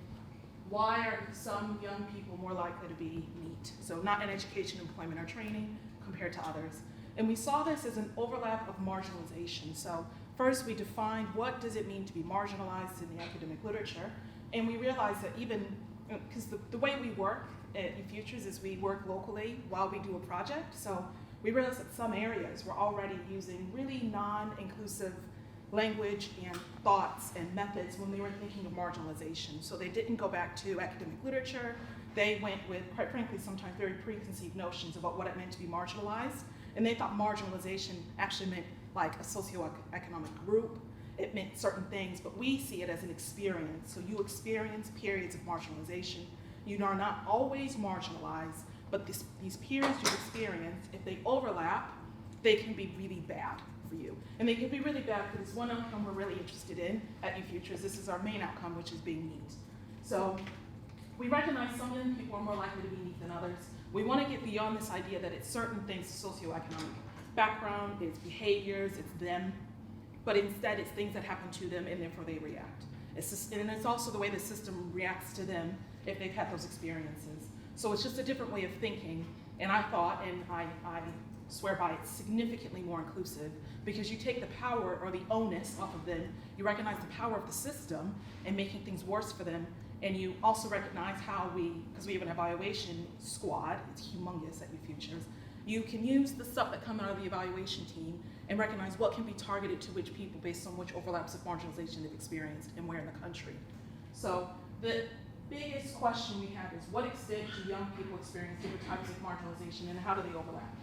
why are some young people more likely to be NEET, so not in education, employment, or training, compared to others. And we saw this as an overlap of marginalization. So first we defined what does it mean to be marginalized in the academic literature, and we realized that even, because the way we work at Youth Futures is we work locally while we do a project, so we realized that some areas were already using really non-inclusive language and thoughts and methods when they were thinking of marginalization. So they didn't go back to academic literature. They went with, quite frankly, sometimes very preconceived notions about what it meant to be marginalized. And they thought marginalization actually meant like a socioeconomic group. It meant certain things, but we see it as an experience. So you experience periods of marginalization. You are not always marginalized, but these peers you've experienced, if they overlap, they can be really bad for you. And they can be really bad because it's one outcome we're really interested in at UFutures. This is our main outcome, which is being neat. So we recognize some young people are more likely to be neat than others. We want to get beyond this idea that it's certain things, socioeconomic background, it's behaviors, it's them, but instead it's things that happen to them and therefore they react. And it's also the way the system reacts to them if they've had those experiences. So it's just a different way of thinking, and I thought, and I swear by it, significantly more inclusive, because you take the power or the onus off of them, you recognize the power of the system and making things worse for them, and you also recognize how because we have an evaluation squad, it's humongous at UFutures, you can use the stuff that come out of the evaluation team and recognize what can be targeted to which people based on which overlaps of marginalization they've experienced and where in the country. So the biggest question we have is, what extent do young people experience different types of marginalization and how do they overlap?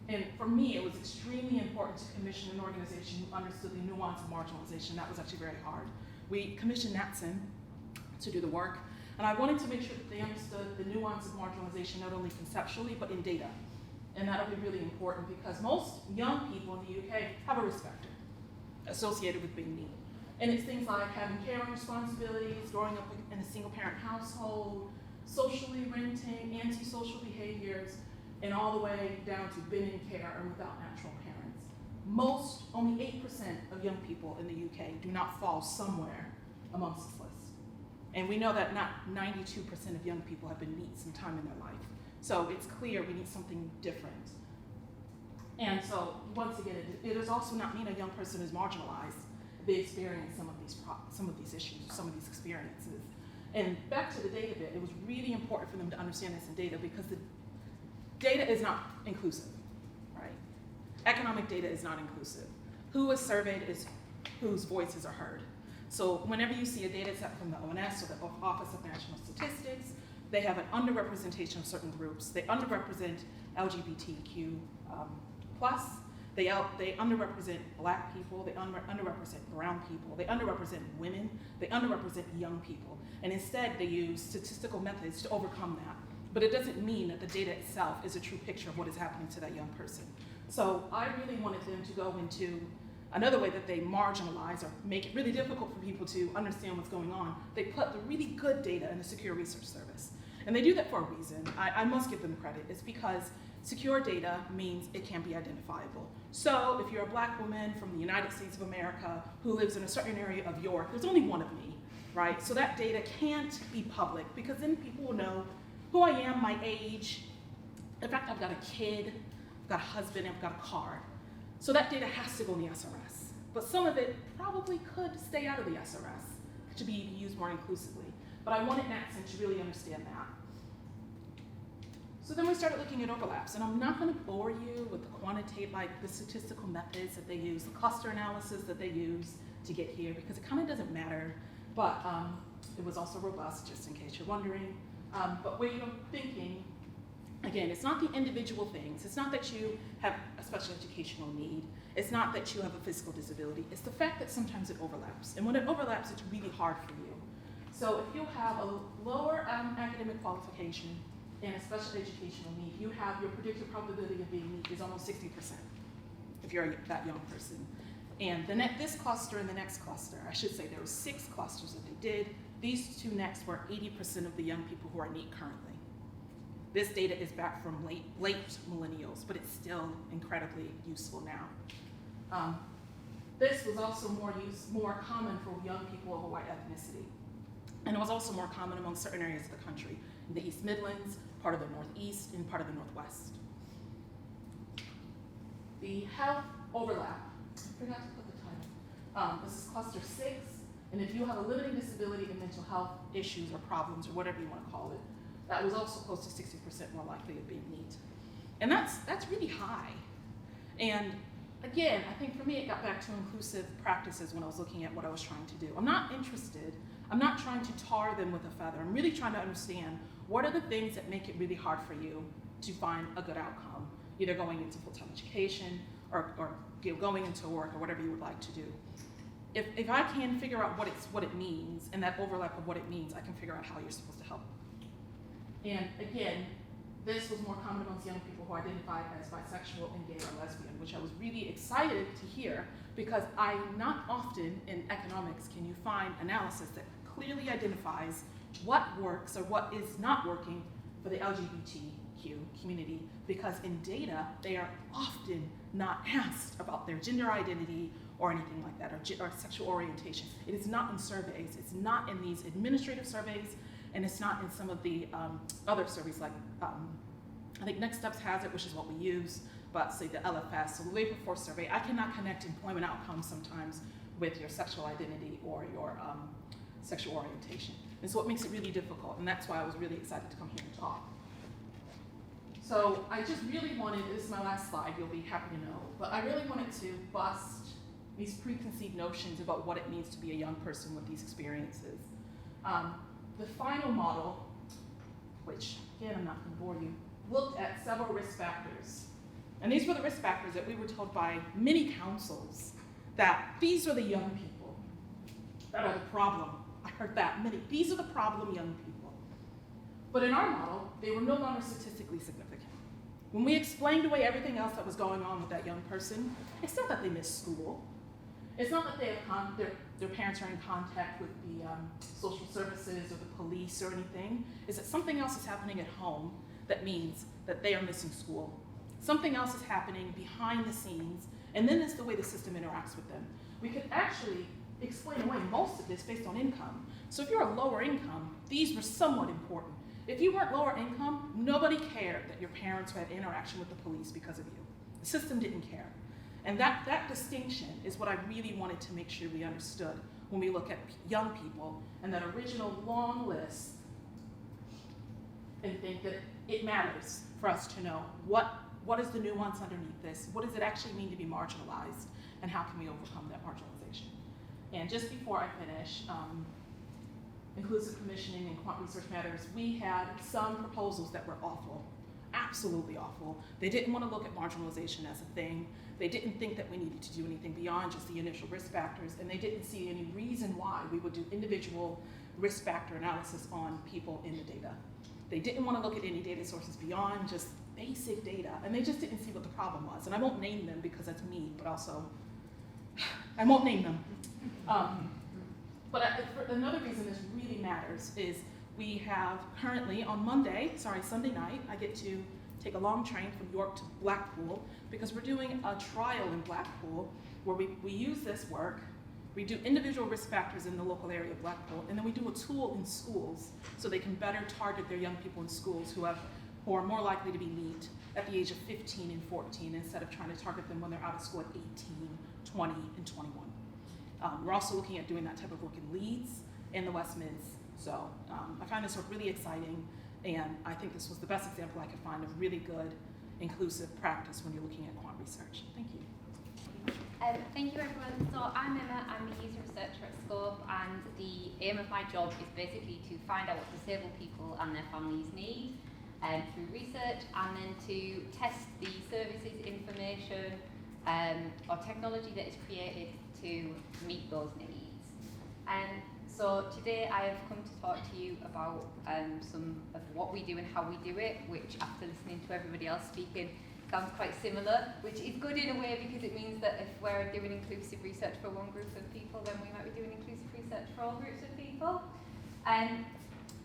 And for me, it was extremely important to commission an organization who understood the nuance of marginalization. That was actually very hard. We commissioned Naseem to do the work, and I wanted to make sure that they understood the nuance of marginalization not only conceptually, but in data. And that'll be really important because most young people in the UK have a risk factor associated with being neat. And it's things like having caring responsibilities, growing up in a single parent household, socially renting, antisocial behaviors, and all the way down to being in care and without natural parents. Only 8% of young people in the UK do not fall somewhere amongst this list. And we know that not 92% of young people have been neat sometime in their life. So it's clear we need something different. And so once again, it does also not mean a young person is marginalized. They experience some of these issues, some of these experiences. And back to the data bit, it was really important for them to understand this in data because the data is not inclusive, right? Economic data is not inclusive. Who is surveyed is whose voices are heard. So whenever you see a data set from the ONS or the Office of National Statistics, they have an underrepresentation of certain groups. They underrepresent LGBTQ plus. They underrepresent Black people. They underrepresent brown people. They underrepresent women. They underrepresent young people. And instead, they use statistical methods to overcome that. But it doesn't mean that the data itself is a true picture of what is happening to that young person. So I really wanted them to go into another way that they marginalize or make it really difficult for people to understand what's going on. They put the really good data in the Secure Research Service. And they do that for a reason. I must give them credit. It's because secure data means it can be identifiable. So if you're a Black woman from the United States of America who lives in a certain area of York, there's only one of me, right? So that data can't be public because then people will know who I am, my age. In fact, I've got a kid, I've got a husband, I've got a car. So that data has to go in the SRS. But some of it probably could stay out of the SRS to be used more inclusively. But I wanted Naseem to really understand that. So then we started looking at overlaps, and I'm not going to bore you with the statistical methods that they use, the cluster analysis that they use to get here, because it kind of doesn't matter. But it was also robust, just in case you're wondering. But when you're thinking, again, it's not the individual things. It's not that you have a special educational need. It's not that you have a physical disability. It's the fact that sometimes it overlaps. And when it overlaps, it's really hard for you. So if you have a lower academic qualification and a special educational need, you have your predicted probability of being neat is almost 60% if you're that young person. And this cluster and the next cluster, I should say there were 6 clusters that they did. These 2 next were 80% of the young people who are neat currently. This data is back from late millennials, but it's still incredibly useful now. This was also more common for young people of a white ethnicity. And it was also more common among certain areas of the country, in the East Midlands, part of the Northeast, and part of the Northwest. The health overlap, I forgot to put the title. This is cluster 6, and if you have a limiting disability and mental health issues or problems or whatever you want to call it, that was also close to 60% more likely of being neat. And that's really high. And again, I think for me it got back to inclusive practices when I was looking at what I was trying to do. I'm not trying to tar them with a feather. I'm really trying to understand what are the things that make it really hard for you to find a good outcome, either going into full-time education or going into work or whatever you would like to do. If I can figure out what it means and that overlap of what it means, I can figure out how you're supposed to help And again, this was more common amongst young people who identified as bisexual and gay or lesbian, which I was really excited to hear, because not often in economics can you find analysis that clearly identifies what works or what is not working for the LGBTQ community, because in data, they are often not asked about their gender identity or anything like that, or sexual orientation. It is not in surveys, it's not in these administrative surveys, and it's not in some of the other surveys like, I think Next Steps has it, which is what we use, but say the LFS, so the labor force survey, I cannot connect employment outcomes sometimes with your sexual identity or your sexual orientation. And so it makes it really difficult, and that's why I was really excited to come here and talk. So I just really wanted, this is my last slide, you'll be happy to know, but I really wanted to bust these preconceived notions about what it means to be a young person with these experiences. The final model, which again, I'm not gonna bore you, looked at several risk factors. And these were the risk factors that we were told by many councils that these are the young people that are the problem. I heard that many, these are the problem young people. But in our model, they were no longer statistically significant. When we explained away everything else that was going on with that young person, it's not that they missed school. It's not that they have their parents are in contact with the social services or the police or anything. It's that something else is happening at home that means that they are missing school. Something else is happening behind the scenes, and then it's the way the system interacts with them. We could actually explain away most of this based on income. So if you're a lower income, these were somewhat important. If you weren't lower income, nobody cared that your parents had interaction with the police because of you. The system didn't care. And that distinction is what I really wanted to make sure we understood when we look at young people and that original long list, and think that it matters for us to know what is the nuance underneath this, what does it actually mean to be marginalized, and how can we overcome that marginalization. And just before I finish, Inclusive Commissioning and Quant Research Matters, we had some proposals that were awful, absolutely awful. They didn't want to look at marginalization as a thing. They didn't think that we needed to do anything beyond just the initial risk factors, and they didn't see any reason why we would do individual risk factor analysis on people in the data. They didn't want to look at any data sources beyond just basic data, and they just didn't see what the problem was. And I won't name them because that's mean, but also, I won't name them. Another reason this really matters is we have currently on Sunday night, I get to take a long train from York to Blackpool because we're doing a trial in Blackpool where we use this work, we do individual risk factors in the local area of Blackpool, and then we do a tool in schools so they can better target their young people in schools who are more likely to be NEET at the age of 15 and 14 instead of trying to target them when they're out of school at 18, 20, and 21. We're also looking at doing that type of work in Leeds and the West Mids. So I find this work really exciting, and I think this was the best example I could find of really good inclusive practice when you're looking at quant research. Thank you. Thank you everyone. So I'm Emma, I'm the user researcher at Scope, and the aim of my job is basically to find out what disabled people and their families need through research, and then to test the services, information, or technology that is created to meet those needs. So today I have come to talk to you about some of what we do and how we do it, which after listening to everybody else speaking sounds quite similar, which is good in a way because it means that if we're doing inclusive research for one group of people, then we might be doing inclusive research for all groups of people. And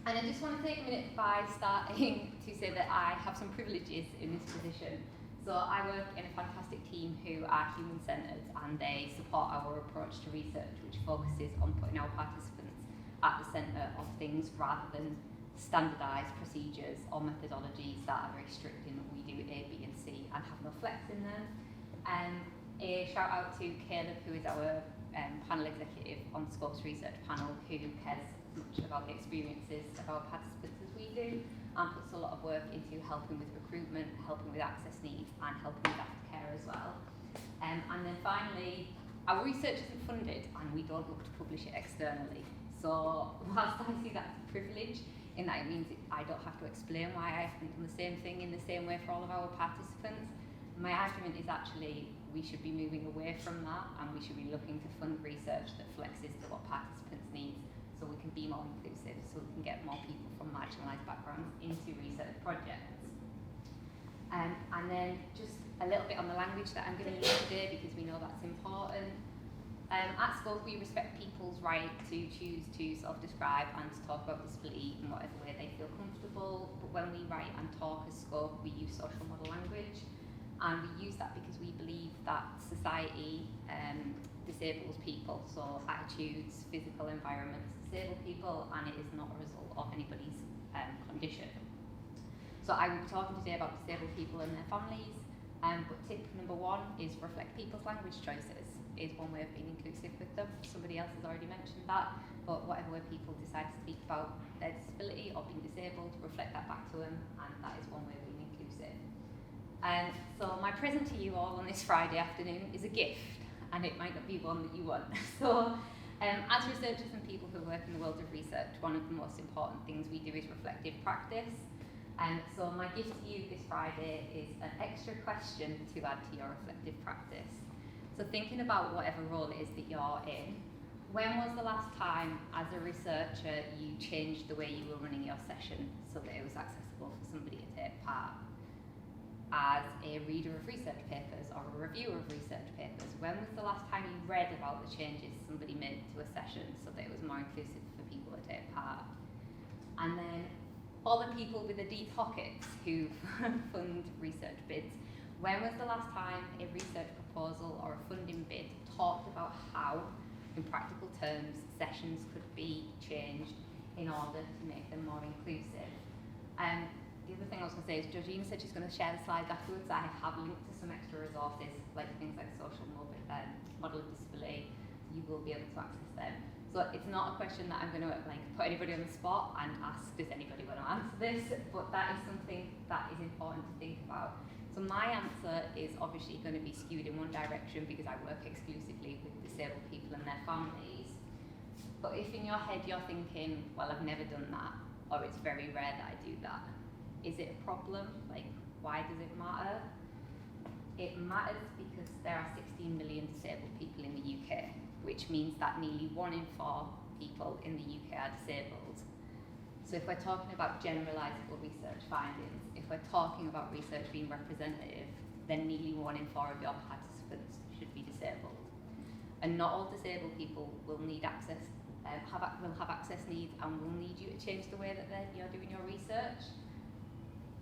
I just want to take a minute by starting to say that I have some privileges in this position. So I work in a fantastic team who are human-centred, and they support our approach to research, which focuses on putting our participants at the centre of things rather than standardised procedures or methodologies that are very strict in that we do A, B and C and have no flex in them. A shout out to Caleb, who is our panel executive on Scope's research panel, who cares as much about the experiences of our participants as we do, and puts a lot of work into helping with recruitment, helping with access needs, and helping with aftercare as well. And then finally, our research isn't funded, and we don't look to publish it externally. So whilst I see that as a privilege, in that it means I don't have to explain why I haven't done the same thing in the same way for all of our participants, my argument is actually we should be moving away from that, and we should be looking to fund research that flexes to what participants need, so we can be more inclusive, so we can get more people from marginalised backgrounds into research projects. And then just a little bit on the language that I'm going to use today, because we know that's important. At Scope, we respect people's right to choose to self-describe and to talk about disability in whatever way they feel comfortable. But when we write and talk as Scope, we use social model language. And we use that because we believe that society disables people, so attitudes, physical environments disable people, and it is not a result of anybody's condition. So I will be talking today about disabled people and their families, but tip number one is reflect people's language choices, is one way of being inclusive with them. Somebody else has already mentioned that, but whatever way people decide to speak about their disability or being disabled, reflect that back to them, and that is one way of being inclusive. So my present to you all on this Friday afternoon is a gift, and it might not be one that you want. So as researchers and people who work in the world of research, one of the most important things we do is reflective practice. So my gift to you this Friday is an extra question to add to your reflective practice. So thinking about whatever role it is that you're in, when was the last time as a researcher you changed the way you were running your session so that it was accessible for somebody to take part? As a reader of research papers or a reviewer of research papers, when was the last time you read about the changes somebody made to a session so that it was more inclusive for people to take part? And then all the people with the deep pockets who fund research bids, when was the last time a research proposal or a funding bid talked about how, in practical terms, sessions could be changed in order to make them more inclusive? The other thing I was going to say is Georgina said she's going to share the slides afterwards. I have linked to some extra resources, like things like social model of disability. You will be able to access them. So it's not a question that I'm going to put anybody on the spot and ask, does anybody want to answer this? But that is something that is important to think about. So my answer is obviously going to be skewed in one direction because I work exclusively with disabled people and their families. But if in your head you're thinking, well, I've never done that, or it's very rare that I do that, is it a problem? Why does it matter? It matters because there are 16 million disabled people in the UK, which means that nearly 1 in 4 people in the UK are disabled. So if we're talking about generalisable research findings, if we're talking about research being representative, then nearly 1 in 4 of your participants should be disabled. And not all disabled people will need access, will have access needs and will need you to change the way that you're doing your research.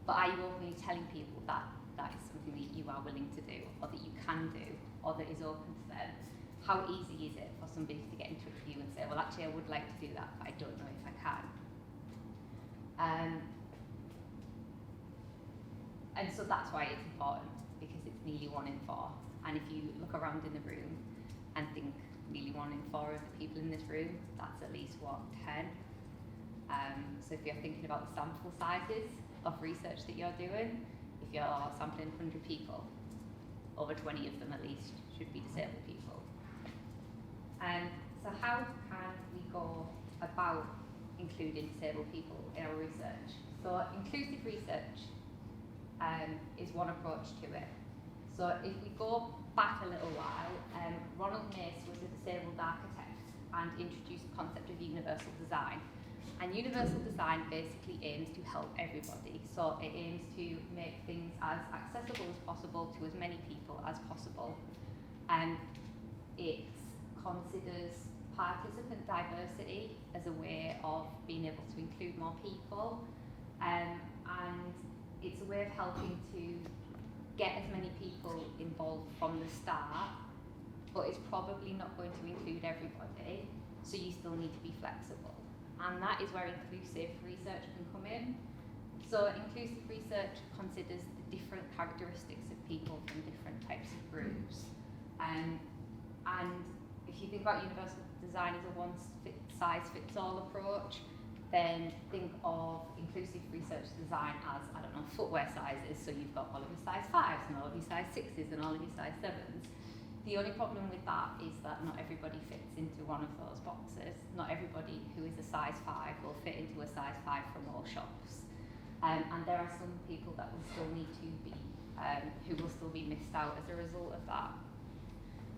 But are you only telling people that that is something that you are willing to do, or that you can do, or that is open to them? How easy is it for somebody to get in touch with you and say, well, actually, I would like to do that, but I don't know if I can? And so that's why it's important, because it's nearly 1 in 4. And if you look around in the room and think nearly 1 in 4 of the people in this room, that's at least, 10? So if you're thinking about the sample sizes of research that you're doing, if you're sampling 100 people, over 20 of them at least should be disabled people. So how can we go about including disabled people in our research? So inclusive research is one approach to it. So if we go back a little while, Ronald Mace was a disabled architect and introduced the concept of universal design. And universal design basically aims to help everybody. So it aims to make things as accessible as possible to as many people as possible. And it considers participant diversity as a way of being able to include more people. And it's a way of helping to get as many people involved from the start, but it's probably not going to include everybody, so you still need to be flexible. And that is where inclusive research can come in. So inclusive research considers the different characteristics of people from different types of groups. And if you think about universal design as a one-size-fits-all approach, then think of inclusive research design as, footwear sizes. So you've got all of your size 5s and all of your size 6s and all of your size 7s. The only problem with that is that not everybody fits into one of those boxes. Not everybody who is a size 5 will fit into a size 5 from all shops. And there are some people that will still need to be, who will still be missed out as a result of that.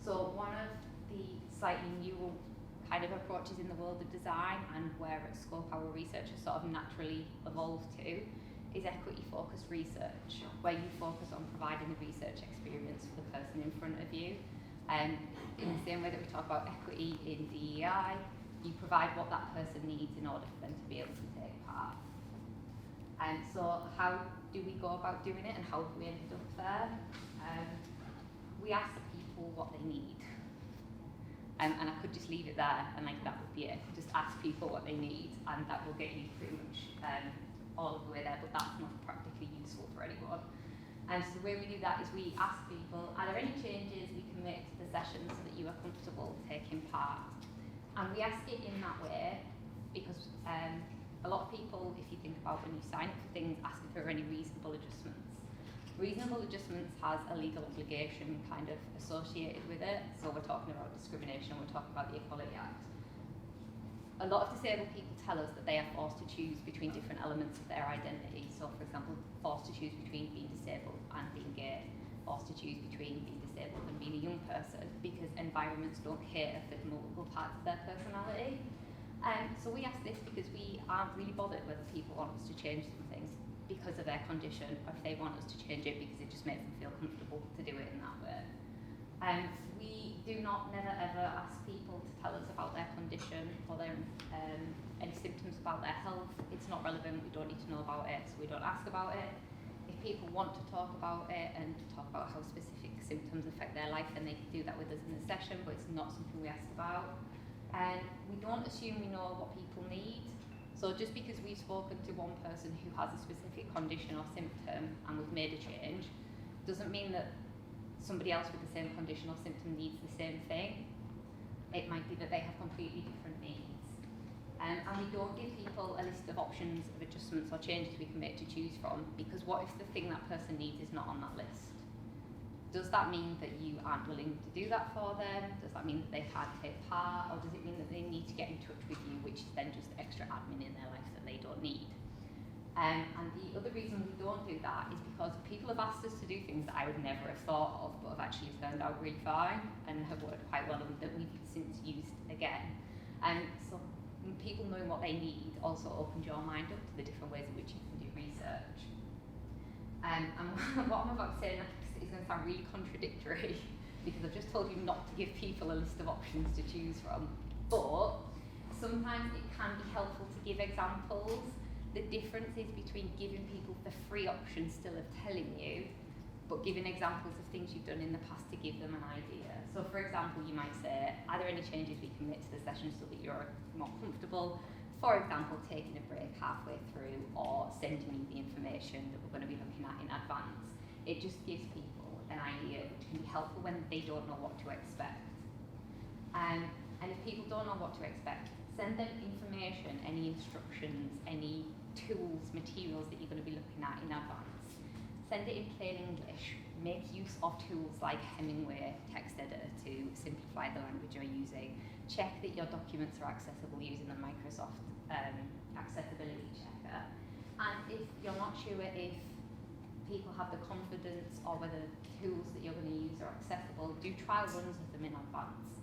So one of the slightly newer kind of approaches in the world of design and where at Scope our research has sort of naturally evolved to is equity-focused research, where you focus on providing the research experience for the person in front of you. In the same way that we talk about equity in DEI, you provide what that person needs in order for them to be able to take part. And so how do we go about doing it, and how have we ended up there? We ask people what they need. And I could just leave it there, and like that would be it. Just ask people what they need, and that will get you pretty much all of the way there, but that's not practically useful for anyone. And so the way we do that is we ask people, are there any changes we can make to the session so that you are comfortable taking part? And we ask it in that way because a lot of people, if you think about when you sign up for things, ask if there are any reasonable adjustments. Reasonable adjustments has a legal obligation kind of associated with it. So we're talking about discrimination, we're talking about the Equality Act. A lot of disabled people tell us that they are forced to choose between different elements of their identity. So for example, forced to choose between being disabled and being gay, forced to choose between being disabled and being a young person, because environments don't cater for multiple parts of their personality. So we ask this because we aren't really bothered whether people want us to change some things because of their condition, or if they want us to change it because it just makes them feel comfortable to do it in that way. We do not never ever ask people to tell us about their condition or their any symptoms about their health. It's not relevant, we don't need to know about it, so we don't ask about it. If people want to talk about it and talk about how specific symptoms affect their life, then they can do that with us in the session, but it's not something we ask about. And we don't assume we know what people need. So just because we've spoken to one person who has a specific condition or symptom and we've made a change, doesn't mean that somebody else with the same condition or symptom needs the same thing. It might be that they have completely different needs. And we don't give people a list of options of adjustments or changes we can make to choose from, because what if the thing that person needs is not on that list? Does that mean that you aren't willing to do that for them? Does that mean that they can't take part? Or does it mean that they need to get in touch with you, which is then just extra admin in their life that they don't need? And the other reason we don't do that is because people have asked us to do things that I would never have thought of, but have actually turned out really fine and have worked quite well, and that we've since used again. So people knowing what they need also opens your mind up to the different ways in which you can do research. And what I'm about to say next is going to sound really contradictory because I've just told you not to give people a list of options to choose from, but sometimes it can be helpful to give examples. The difference is between giving people the free option still of telling you, but giving examples of things you've done in the past to give them an idea. So for example, you might say, are there any changes we can make to the session so that you're more comfortable? For example, taking a break halfway through or sending me the information that we're going to be looking at in advance. It just gives people an idea, which can be helpful when they don't know what to expect. And if people don't know what to expect, send them information, any instructions, any tools, materials that you're going to be looking at in advance. Send it in plain English. Make use of tools like Hemingway text editor to simplify the language you're using. Check that your documents are accessible using the Microsoft accessibility checker. And if you're not sure if people have the confidence or whether the tools that you're going to use are accessible, do trial runs of them in advance.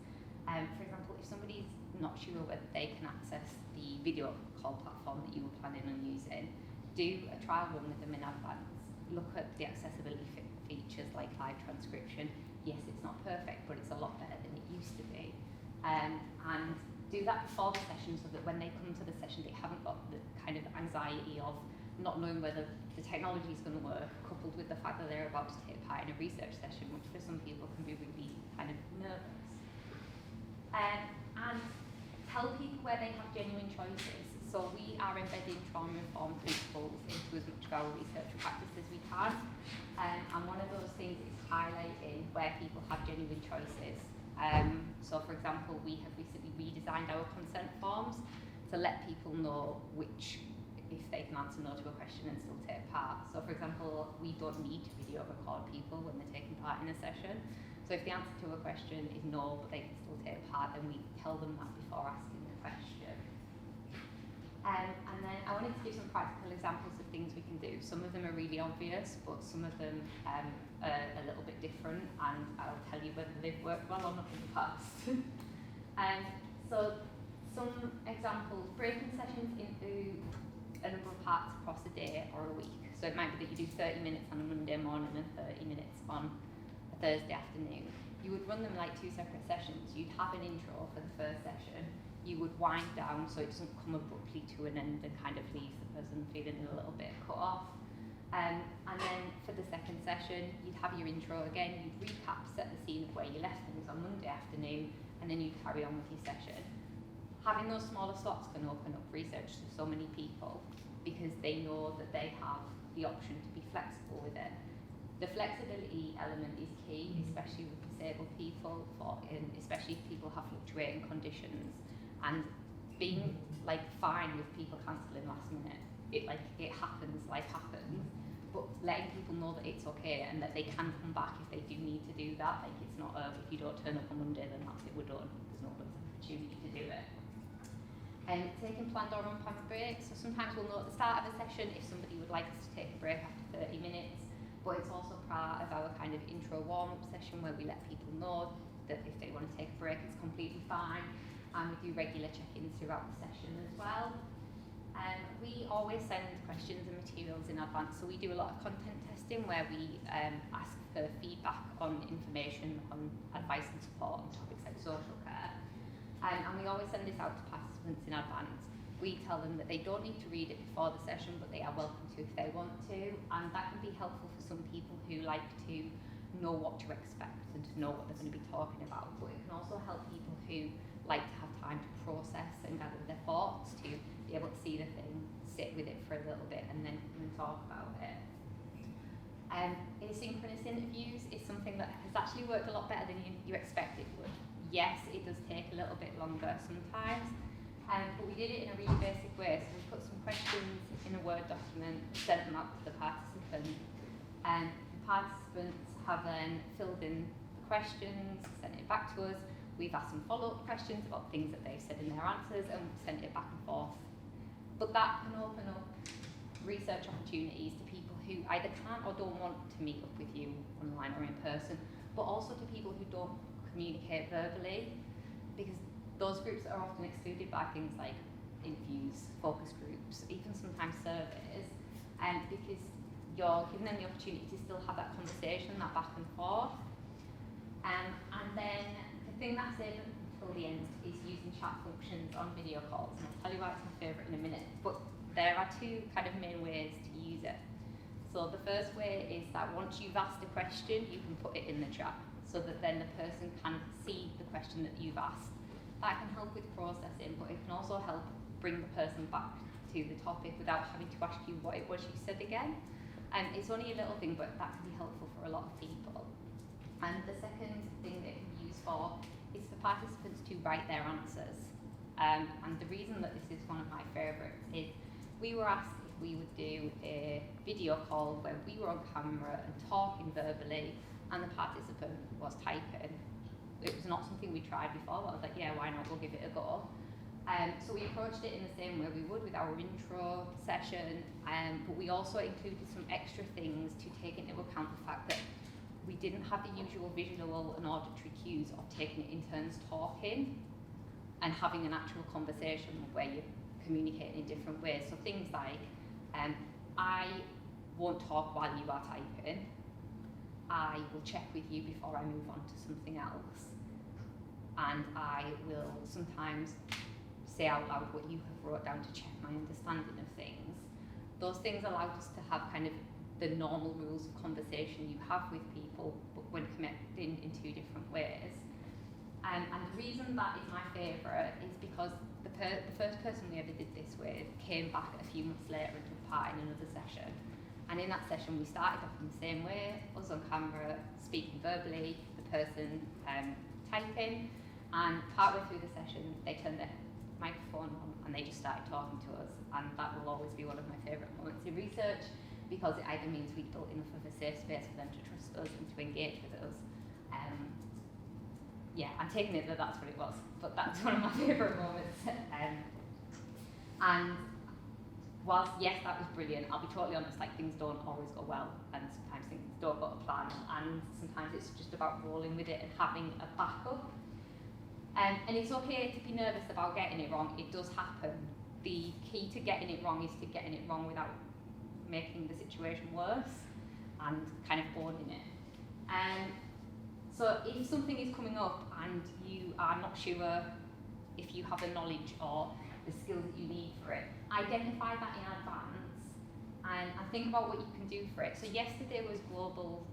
For example, if somebody's not sure whether they can access the video call platform that you were planning on using, do a trial run with them in advance. Look at the accessibility features like live transcription. Yes, it's not perfect, but it's a lot better than it used to be. And do that before the session so that when they come to the session, they haven't got the kind of anxiety of not knowing whether the technology is going to work, coupled with the fact that they're about to take part in a research session, which for some people can be really kind of nervous. And tell people where they have genuine choices. So we are embedding trauma-informed principles into as much of our research practice as we can. And one of those things is highlighting where people have genuine choices. So for example, we have recently redesigned our consent forms to let people know if they can answer no to a question and still take part. So for example, we don't need to video record people when they're taking part in a session. So if the answer to a question is no, but they can still take part, then we tell them that before asking the question. And then I wanted to give some practical examples of things we can do. Some of them are really obvious, but some of them are a little bit different, and I'll tell you whether they've worked well or not in the past. So So some examples, breaking sessions into a number of parts across a day or a week. So it might be that you do 30 minutes on a Monday morning and 30 minutes on a Thursday afternoon. You would run them like 2 separate sessions. You'd have an intro for the first session. You would wind down so it doesn't come abruptly to an end and kind of leaves the person feeling a little bit cut off. And then for the second session, you'd have your intro again, you'd recap, set the scene of where you left things on Monday afternoon, and then you'd carry on with your session. Having those smaller slots can open up research to so many people because they know that they have the option to be flexible with it. The flexibility element is key, especially with disabled people, especially if people have fluctuating conditions, and being like fine with people cancelling last minute. It happens, life happens, but letting people know that it's okay and that they can come back if they do need to do that. Like it's not if you don't turn up on Monday, then that's it, we're done. There's no opportunity to do it. Taking planned or unplanned breaks. So sometimes we'll know at the start of a session if somebody would like us to take a break after 30 minutes, but it's also part of our kind of intro warm-up session where we let people know that if they want to take a break, it's completely fine. And we do regular check-ins throughout the session as well. We always send questions and materials in advance, so we do a lot of content testing where we ask for feedback on information, on advice and support on topics like social care. And we always send this out to participants in advance. We tell them that they don't need to read it before the session, but they are welcome to if they want to, and that can be helpful for some people who like to know what to expect and to know what they're going to be talking about, but it can also help people who like to have time to process and gather their thoughts, to be able to see the thing, sit with it for a little bit and then come and talk about it. Asynchronous interviews is something that has actually worked a lot better than you expect it would. Yes, it does take a little bit longer sometimes, but we did it in a really basic way. So we put some questions in a Word document, sent them out to the participants, and the participants have then filled in the questions, sent it back to us. We've asked some follow-up questions about things that they've said in their answers, and we've sent it back and forth. But that can open up research opportunities to people who either can't or don't want to meet up with you online or in person, but also to people who don't communicate verbally, because those groups are often excluded by things like interviews, focus groups, even sometimes surveys, and because you're giving them the opportunity to still have that conversation, that back and forth. And then the thing that's saved until the end is using chat functions on video calls, and I'll tell you why it's my favourite in a minute, but there are two kind of main ways to use it. So the first way is that once you've asked a question, you can put it in the chat, so that then the person can see the question that you've asked. That can help with processing, but it can also help bring the person back to the topic without having to ask you what it was you said again. And it's only a little thing, but that can be helpful for a lot of people. And the second thing that it can be used for is for participants to write their answers. And the reason that this is one of my favourites is we were asked if we would do a video call where we were on camera and talking verbally, and the participant was typing. It was not something we tried before, but I was like, yeah, why not, we'll give it a go. So we approached it in the same way we would with our intro session, but we also included some extra things to take into account the fact that we didn't have the usual visual and auditory cues of taking it in turns talking and having an actual conversation where you're communicating in different ways. So things like, I won't talk while you are typing. I will check with you before I move on to something else. And I will sometimes say out loud what you have wrote down to check my understanding of things. Those things allow us to have kind of the normal rules of conversation you have with people, but when connecting in two different ways. And the reason that is my favourite is because the first person we ever did this with came back a few months later and took part in another session. And in that session, we started off in the same way, us on camera, speaking verbally, the person typing, and partway through the session, they turned their microphone on and they just started talking to us. And that will always be one of my favourite moments in research, because it either means we built enough of a safe space for them to trust us and to engage with us. Yeah, I'm taking it that that's what it was, but that's one of my favourite moments. And whilst, yes, that was brilliant, I'll be totally honest, like things don't always go well, and sometimes things don't go to plan, and sometimes it's just about rolling with it and having a backup. And it's okay to be nervous about getting it wrong. It does happen. The key to getting it wrong is to getting it wrong without making the situation worse and kind of owning it. So if something is coming up and you are not sure if you have the knowledge or the skills that you need for it, identify that in advance and think about what you can do for it. So yesterday was Global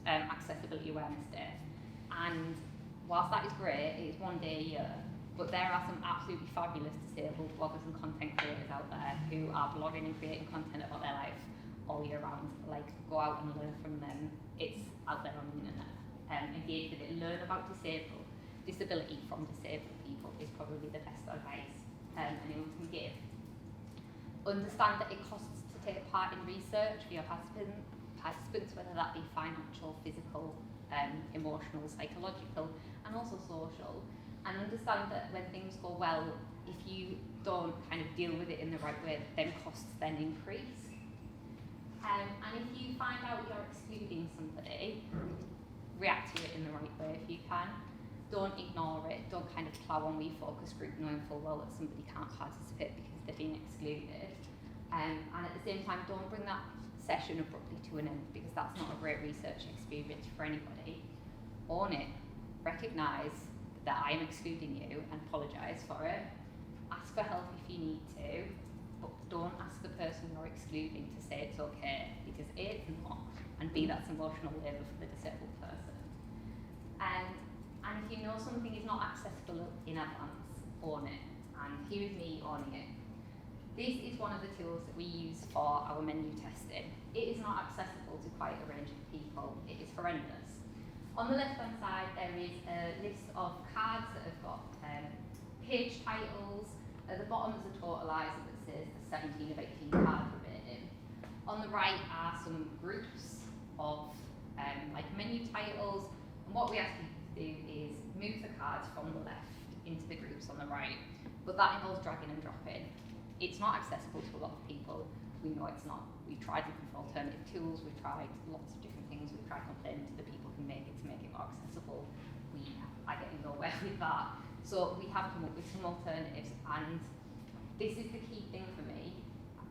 Accessibility Awareness Day, and whilst that is great, it is one day a year, but there are some absolutely fabulous disabled bloggers and content creators out there who are blogging and creating content about their life all year round. Like, go out and learn from them. It's out there on the internet. Engage with it, learn about disability from disabled people is probably the best advice anyone can give. Understand that it costs to take part in research for your participants, whether that be financial, physical, emotional, psychological, and also social. And understand that when things go well, if you don't kind of deal with it in the right way, then costs then increase. And if you find out you're excluding somebody, react to it in the right way if you can. Don't ignore it. Don't kind of plough on with your focus group knowing full well that somebody can't participate because they're being excluded. And at the same time, don't bring that session abruptly to an end, because that's not a great research experience for anybody. Own it. Recognise that I am excluding you and apologise for it. Ask for help if you need to, but don't ask the person you're excluding to say it's okay, because A, it's not, and B, that's emotional labour for the disabled person. And if you know something is not accessible in advance, own it. And here is me owning it. This is one of the tools that we use for our menu testing. It is not accessible to quite a range of people. It is horrendous. On the left-hand side, there is a list of cards that have got page titles. At the bottom is a totalizer that says the 17 of 18 cards remaining. On the right are some groups of like menu titles. And what we ask people to do is move the cards from the left into the groups on the right. But that involves dragging and dropping. It's not accessible to a lot of people. We know it's not. We've tried looking for alternative tools. We've tried lots of different things. We've tried complaining to the people who make it to make it more accessible. We are getting nowhere with that. So we have come up with some alternatives, and this is the key thing for me.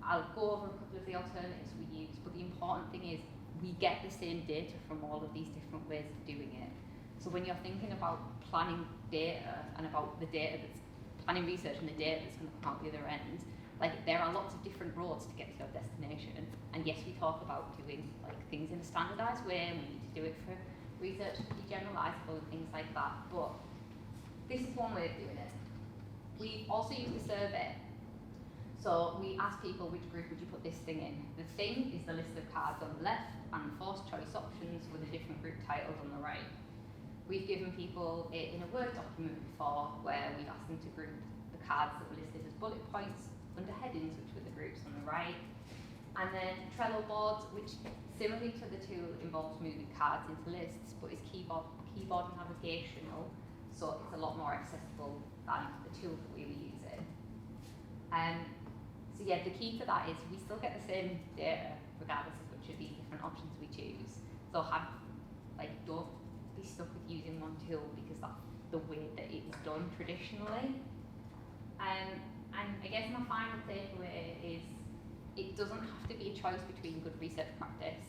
I'll go over a couple of the alternatives we use, but the important thing is we get the same data from all of these different ways of doing it. So when you're thinking about planning data and about the data that's planning research and the data that's going to come out the other end, like, there are lots of different roads to get to your destination. And yes, we talk about doing like things in a standardised way, and we need to do it for research to be generalisable and things like that. But this is one way of doing it. We also use a survey. So we ask people, which group would you put this thing in? The thing is the list of cards on the left, and forced choice options with the different group titles on the right. We've given people it in a Word document before, where we've asked them to group the cards that were listed as bullet points under headings, which were the groups on the right. And then Trello boards, which similarly to the tool involves moving cards into lists, but is keyboard navigational, so it's a lot more accessible than the tool that we were using. So yeah, the key to that is we still get the same data regardless of which of these different options we choose. So don't be stuck with using one tool because that's the way that it's done traditionally. And I guess my final takeaway is it doesn't have to be a choice between good research practice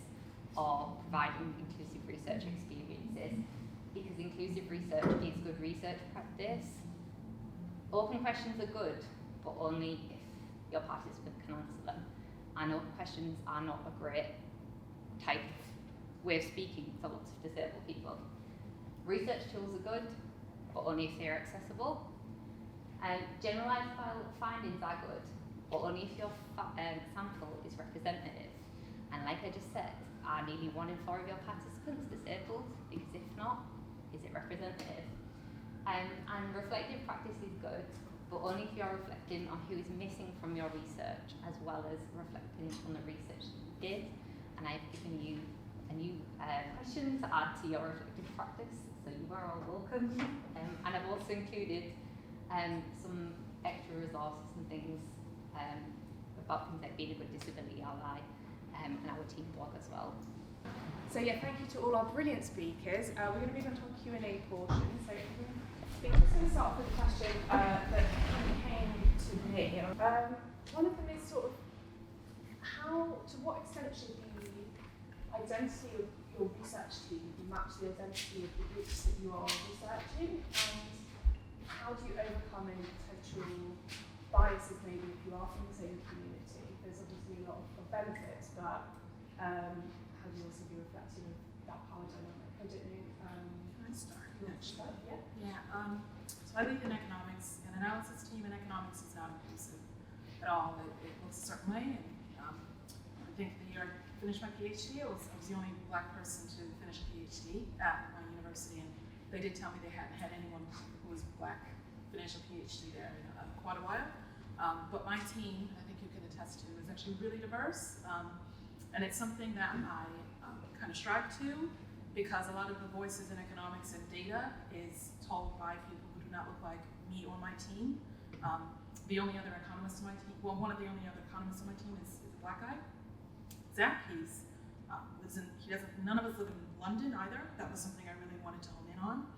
or providing inclusive research experiences, because inclusive research is good research practice. Open questions are good, but only if your participant can answer them. And open questions are not a great type of way of speaking to lots of disabled people. Research tools are good, but only if they're accessible. Generalised findings are good, but only if your sample is representative. And like I just said, are nearly 1 in 4 of your participants disabled? Because if not, is it representative? And reflective practice is good, but only if you're reflecting on who is missing from your research, as well as reflecting on the research that you did. And I've given you a new question to add to your reflective practice, so you are all welcome. And I've also included some extra resources and things about things like being a good disability ally, and our team blog as well. So yeah, thank you to all our brilliant speakers. We're going to move on to our Q&A portion. So everyone I'm just going to start off with a question that came to me. One of them is sort of to what extent should the identity of your research team match the identity of the groups that you are researching, and how do you overcome any potential biases maybe if you are from the same community? There's obviously a lot of benefits, but how do you also be reflective of that power dynamic? I don't know. Can I start? Yeah. Yeah. So I lead an economics and analysis team, and economics is not inclusive at all. It looks a certain way, and I think the year I finished my PhD, I was the only black person to finish a PhD at my university, and they did tell me they hadn't had anyone who was black finish a PhD there in quite a while. But my team, I think you can attest to, is actually really diverse, and it's something that I kind of strive to, because a lot of the voices in economics and data is told by people who do not look like me or my team. The only other economist on my team, well, one of the only other economists on my team is a black guy. Zach, none of us live in London either. That was something I really wanted to hone in on,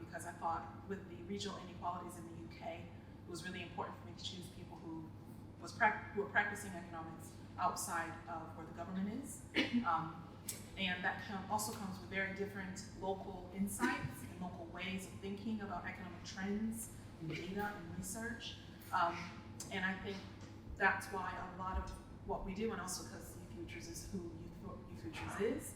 because I thought with the regional inequalities in the UK, it was really important for me to choose people who were practicing economics outside of where the government is. And that also comes with very different local insights and local ways of thinking about economic trends and data and research. And I think that's why a lot of what we do, and also because Youth Futures is who Youth Futures is,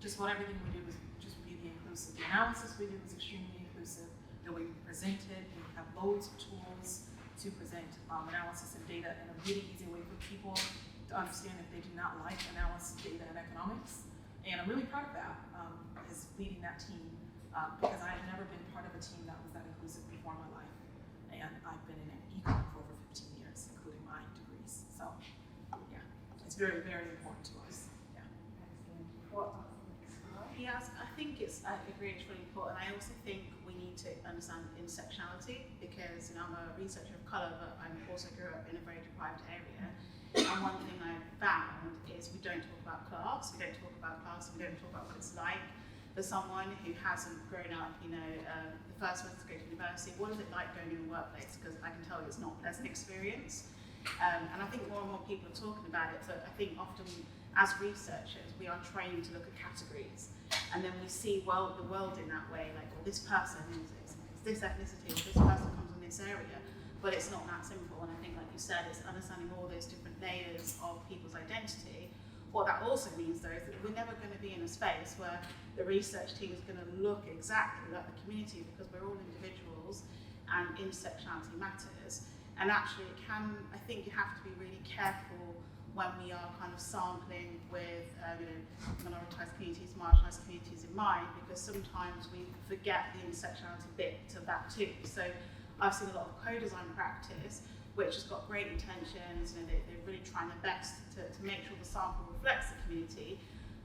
just about everything we do is just really inclusive. The analysis we do is extremely inclusive. The way we present it, we have loads of tools to present analysis and data in a really easy way for people to understand if they do not like analysis, data, and economics. And I'm really proud of that, is leading that team, because I have never been part of a team that was that inclusive before in my life. And I've been in econ for over 15 years, including my degrees. So, yeah, it's very, very important to us. Yeah. Excellent. What about the next slide? Yes, I think I agree, it's really important. I also think we need to understand intersectionality, because I'm a researcher of colour, but I also grew up in a very deprived area. And one thing I've found is we don't talk about class, we don't talk about what it's like for someone who hasn't grown up, the first one to go to university. What is it like going in the workplace? Because I can tell you it's not a pleasant experience. And I think more and more people are talking about it, but I think often as researchers, we are trained to look at categories, and then we see the world in that way, like, well, this person is this ethnicity, or this person comes from this area, but it's not that simple. And I think, like you said, it's understanding all those different layers of people's identity. What that also means, though, is that we're never going to be in a space where the research team is going to look exactly like the community, because we're all individuals and intersectionality matters. And actually, I think you have to be really careful when we are kind of sampling with minoritized communities, marginalized communities in mind, because sometimes we forget the intersectionality bit of that too. So I've seen a lot of co-design practice, which has got great intentions, they're really trying their best to make sure the sample reflects the community.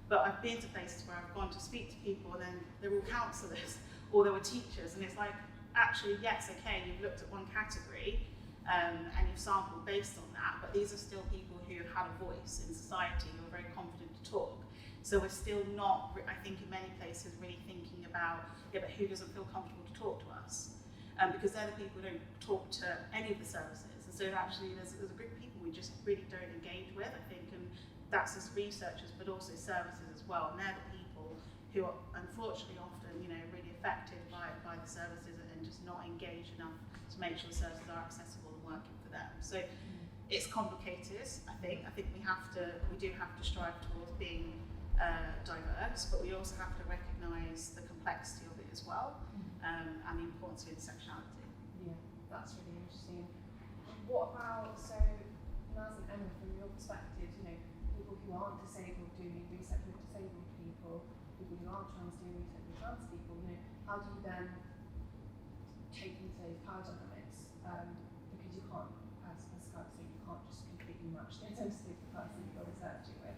But I've been to places where I've gone to speak to people, and then they're all counsellors, or they were teachers, and it's like, actually, yes, okay, you've looked at one category, and you've sampled based on that, but these are still people who have had a voice in society, who are very confident to talk. So we're still not, I think in many places, really thinking about, but who doesn't feel comfortable to talk to us? Because they're the people who don't talk to any of the services. And so actually there's a group of people we just really don't engage with, I think, and that's as researchers, but also services as well. And they're the people who are unfortunately often, really affected by the services and just not engaged enough to make sure the services are accessible and working for them. So it's complicated, I think. I think we do have to strive towards being diverse, but we also have to recognise the complexity of it as well, and the importance of intersectionality. Yeah, that's really interesting. What about, so Naz and Emma, from your perspective, people who aren't disabled doing research with disabled people who aren't trans doing research with trans people, how do you then take into those power dynamics? Because you can't, as Skype said, you can't just completely match the identity of the person you're researching with.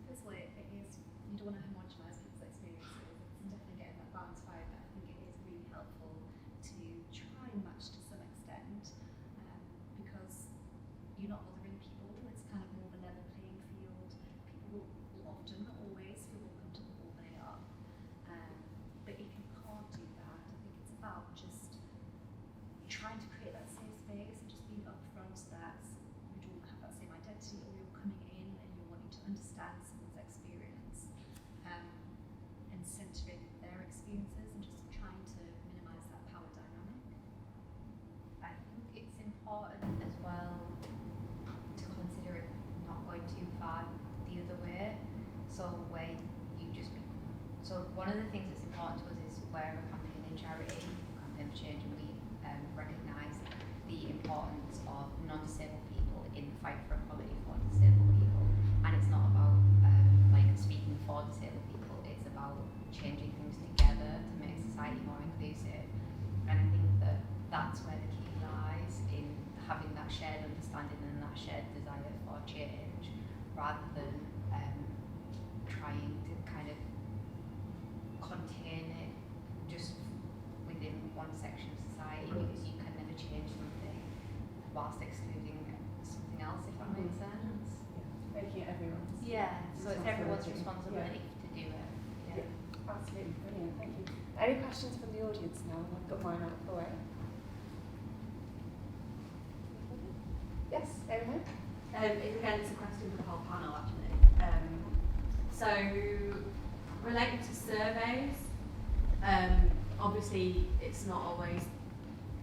This way, it is, you don't want to homogenise people's experiences. It's definitely getting that balance right, but I think it is really helpful to try and match to some extent, because you're not bothering people. It's kind of more of a level playing field. People will often, not always, feel more comfortable where they are. But if you can't do that, I think So one of the things that's important to us is we're a campaigning charity, Campaign for Change, and we recognise the importance of non-disabled people in the fight for equality for disabled people. And it's not about like speaking for disabled people, it's about changing things together to make society more inclusive. And I think that that's where the key lies, in having that shared understanding and that shared desire for change, rather than trying to kind of contain it just within one section of society, because you can never change something whilst excluding something else, if that makes sense. Making it everyone's. Yeah, so it's everyone's responsibility. responsibility to do it. Yeah, absolutely, brilliant, thank you. Any questions from the audience now? I've got mine out the way. Yes, anyone? Again, it's a question for the whole panel, actually. So, related to surveys, obviously it's not always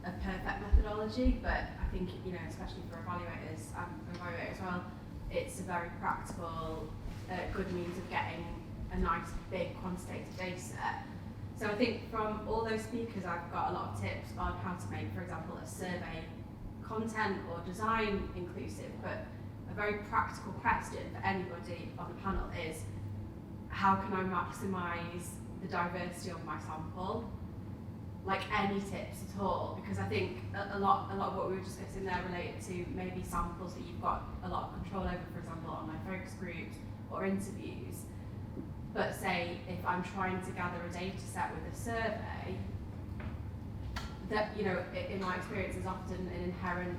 a perfect methodology, but I think, you know, especially for evaluators and evaluators as well, it's a very practical, good means of getting a nice big quantitative data set. So I think from all those speakers, I've got a lot of tips on how to make, for example, a survey content or design inclusive, but a very practical question for anybody on the panel is, how can I maximise the diversity of my sample? Like, any tips at all? Because I think a lot of what we were discussing there related to maybe samples that you've got a lot of control over, for example, online focus groups or interviews. But say if I'm trying to gather a data set with a survey, that, you know, in my experience, there's often an inherent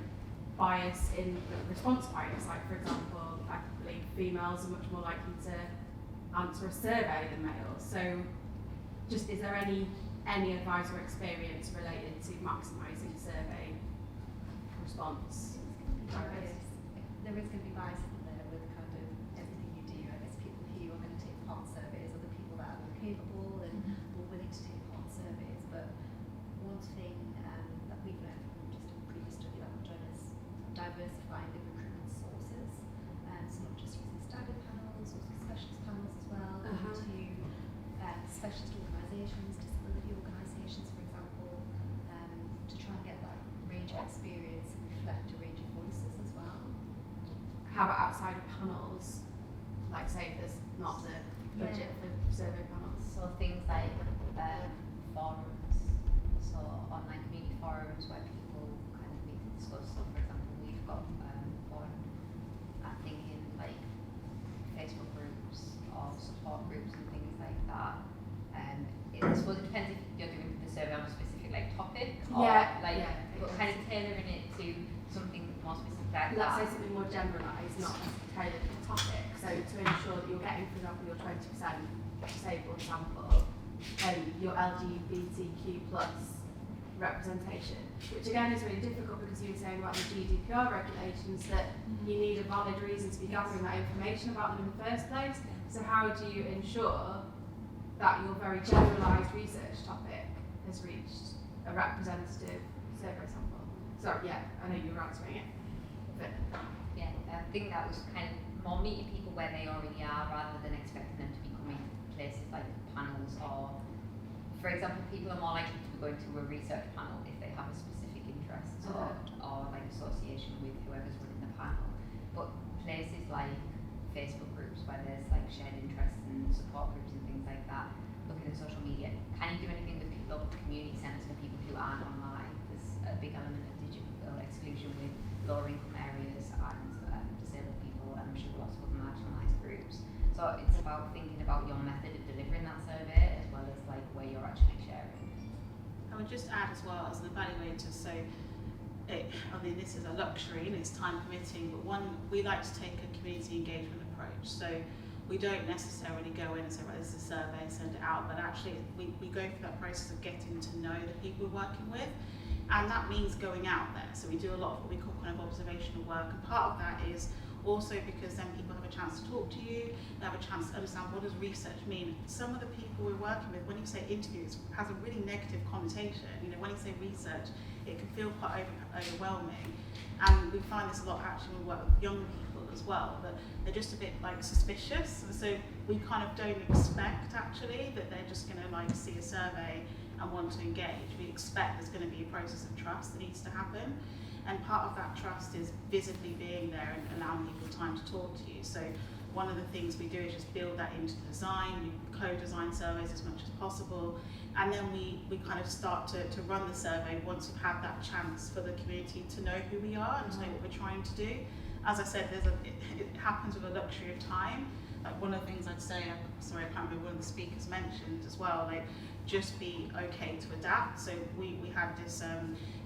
bias in the response bias. Like, for example, I believe females are much more likely to answer a survey than males. So, just is there any advice or experience related to maximising survey response? There is going to be bias in there with kind of everything you do. I guess people who are going to take part in surveys are the people that are more capable and more willing to take part in surveys. But one thing that we've learned from just a previous study that we've done is diversifying the recruitment sources. So not just using standard panels, also specialist panels as well, to specialist organisations, disability organisations, for example, to try and get that range of experience and reflect a range of voices as well. How about outside of panels? Like, say there's not the budget for survey panels. So things like forums, so online community forums where people kind of meet to discuss stuff. For example, we've got one, I'm thinking like Facebook groups or support groups and things like that. I suppose it depends if you're doing the survey on a specific like topic, or but kind of tailoring it to something more specific like Let's say that. something more generalised, not tailored to the topic. So to ensure that you're getting, for example, your 20% disabled sample and your LGBTQ plus representation, which again is really difficult because you were saying about the GDPR regulations that you need a valid reason to be gathering that information about them in the first place. So how do you ensure that your very generalised research topic has reached a representative survey sample? Sorry, yeah, I know you were answering it. But Yeah, I think that was kind of more meeting people where they already are, rather than expecting them to be coming to places like panels, or, for example, people are more likely to be going to a research panel if they have a specific interest or like association with whoever's running the panel. But places like Facebook groups where there's like shared interests and support groups and things like that, looking at social media, can you do anything with local community centres for people who aren't online? There's a big element of digital exclusion with lower income areas and disabled people, and I'm sure lots of other marginalised groups. So it's about thinking about your method of delivering that survey as well as like where you're actually sharing. I would just add as well, as an evaluator, so I mean, this is a luxury and it's time permitting, but one, we like to take a community engagement approach. So we don't necessarily go in and say, right, this is a survey, send it out, but actually we go through that process of getting to know the people we're working with, and that means going out there. So we do a lot of what we call kind of observational work, and part of that is also because then people have a chance to talk to you, they have a chance to understand what does research mean. Some of the people we're working with, when you say interviews, has a really negative connotation. You know, when you say research, it can feel quite overwhelming. And we find this a lot actually when we work with young people as well, but they're just a bit like suspicious. So we kind of don't expect actually that they're just going to like see a survey and want to engage. We expect there's going to be a process of trust that needs to happen. And part of that trust is visibly being there and allowing people time to talk to you. So one of the things we do is just build that into the design. We co-design surveys as much as possible. And then we kind of start to run the survey once we've had that chance for the community to know who we are and to know what we're trying to do. As I said, it happens with a luxury of time. Like one of the things I'd say, sorry, I can't remember one of the speakers mentioned as well, like just be okay to adapt. So we had this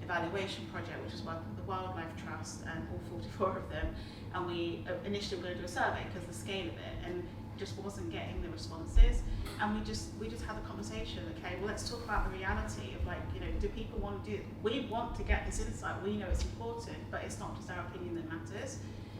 evaluation project which was working with the Wildlife Trust and all 44 of them, and we initially were going to do a survey because of the scale of it, and just wasn't getting the responses, and we just had the conversation. Okay, well, let's talk about the reality of, like, you know, do people want to do it? We want to get this insight, we know it's important, but it's not just our opinion that matters.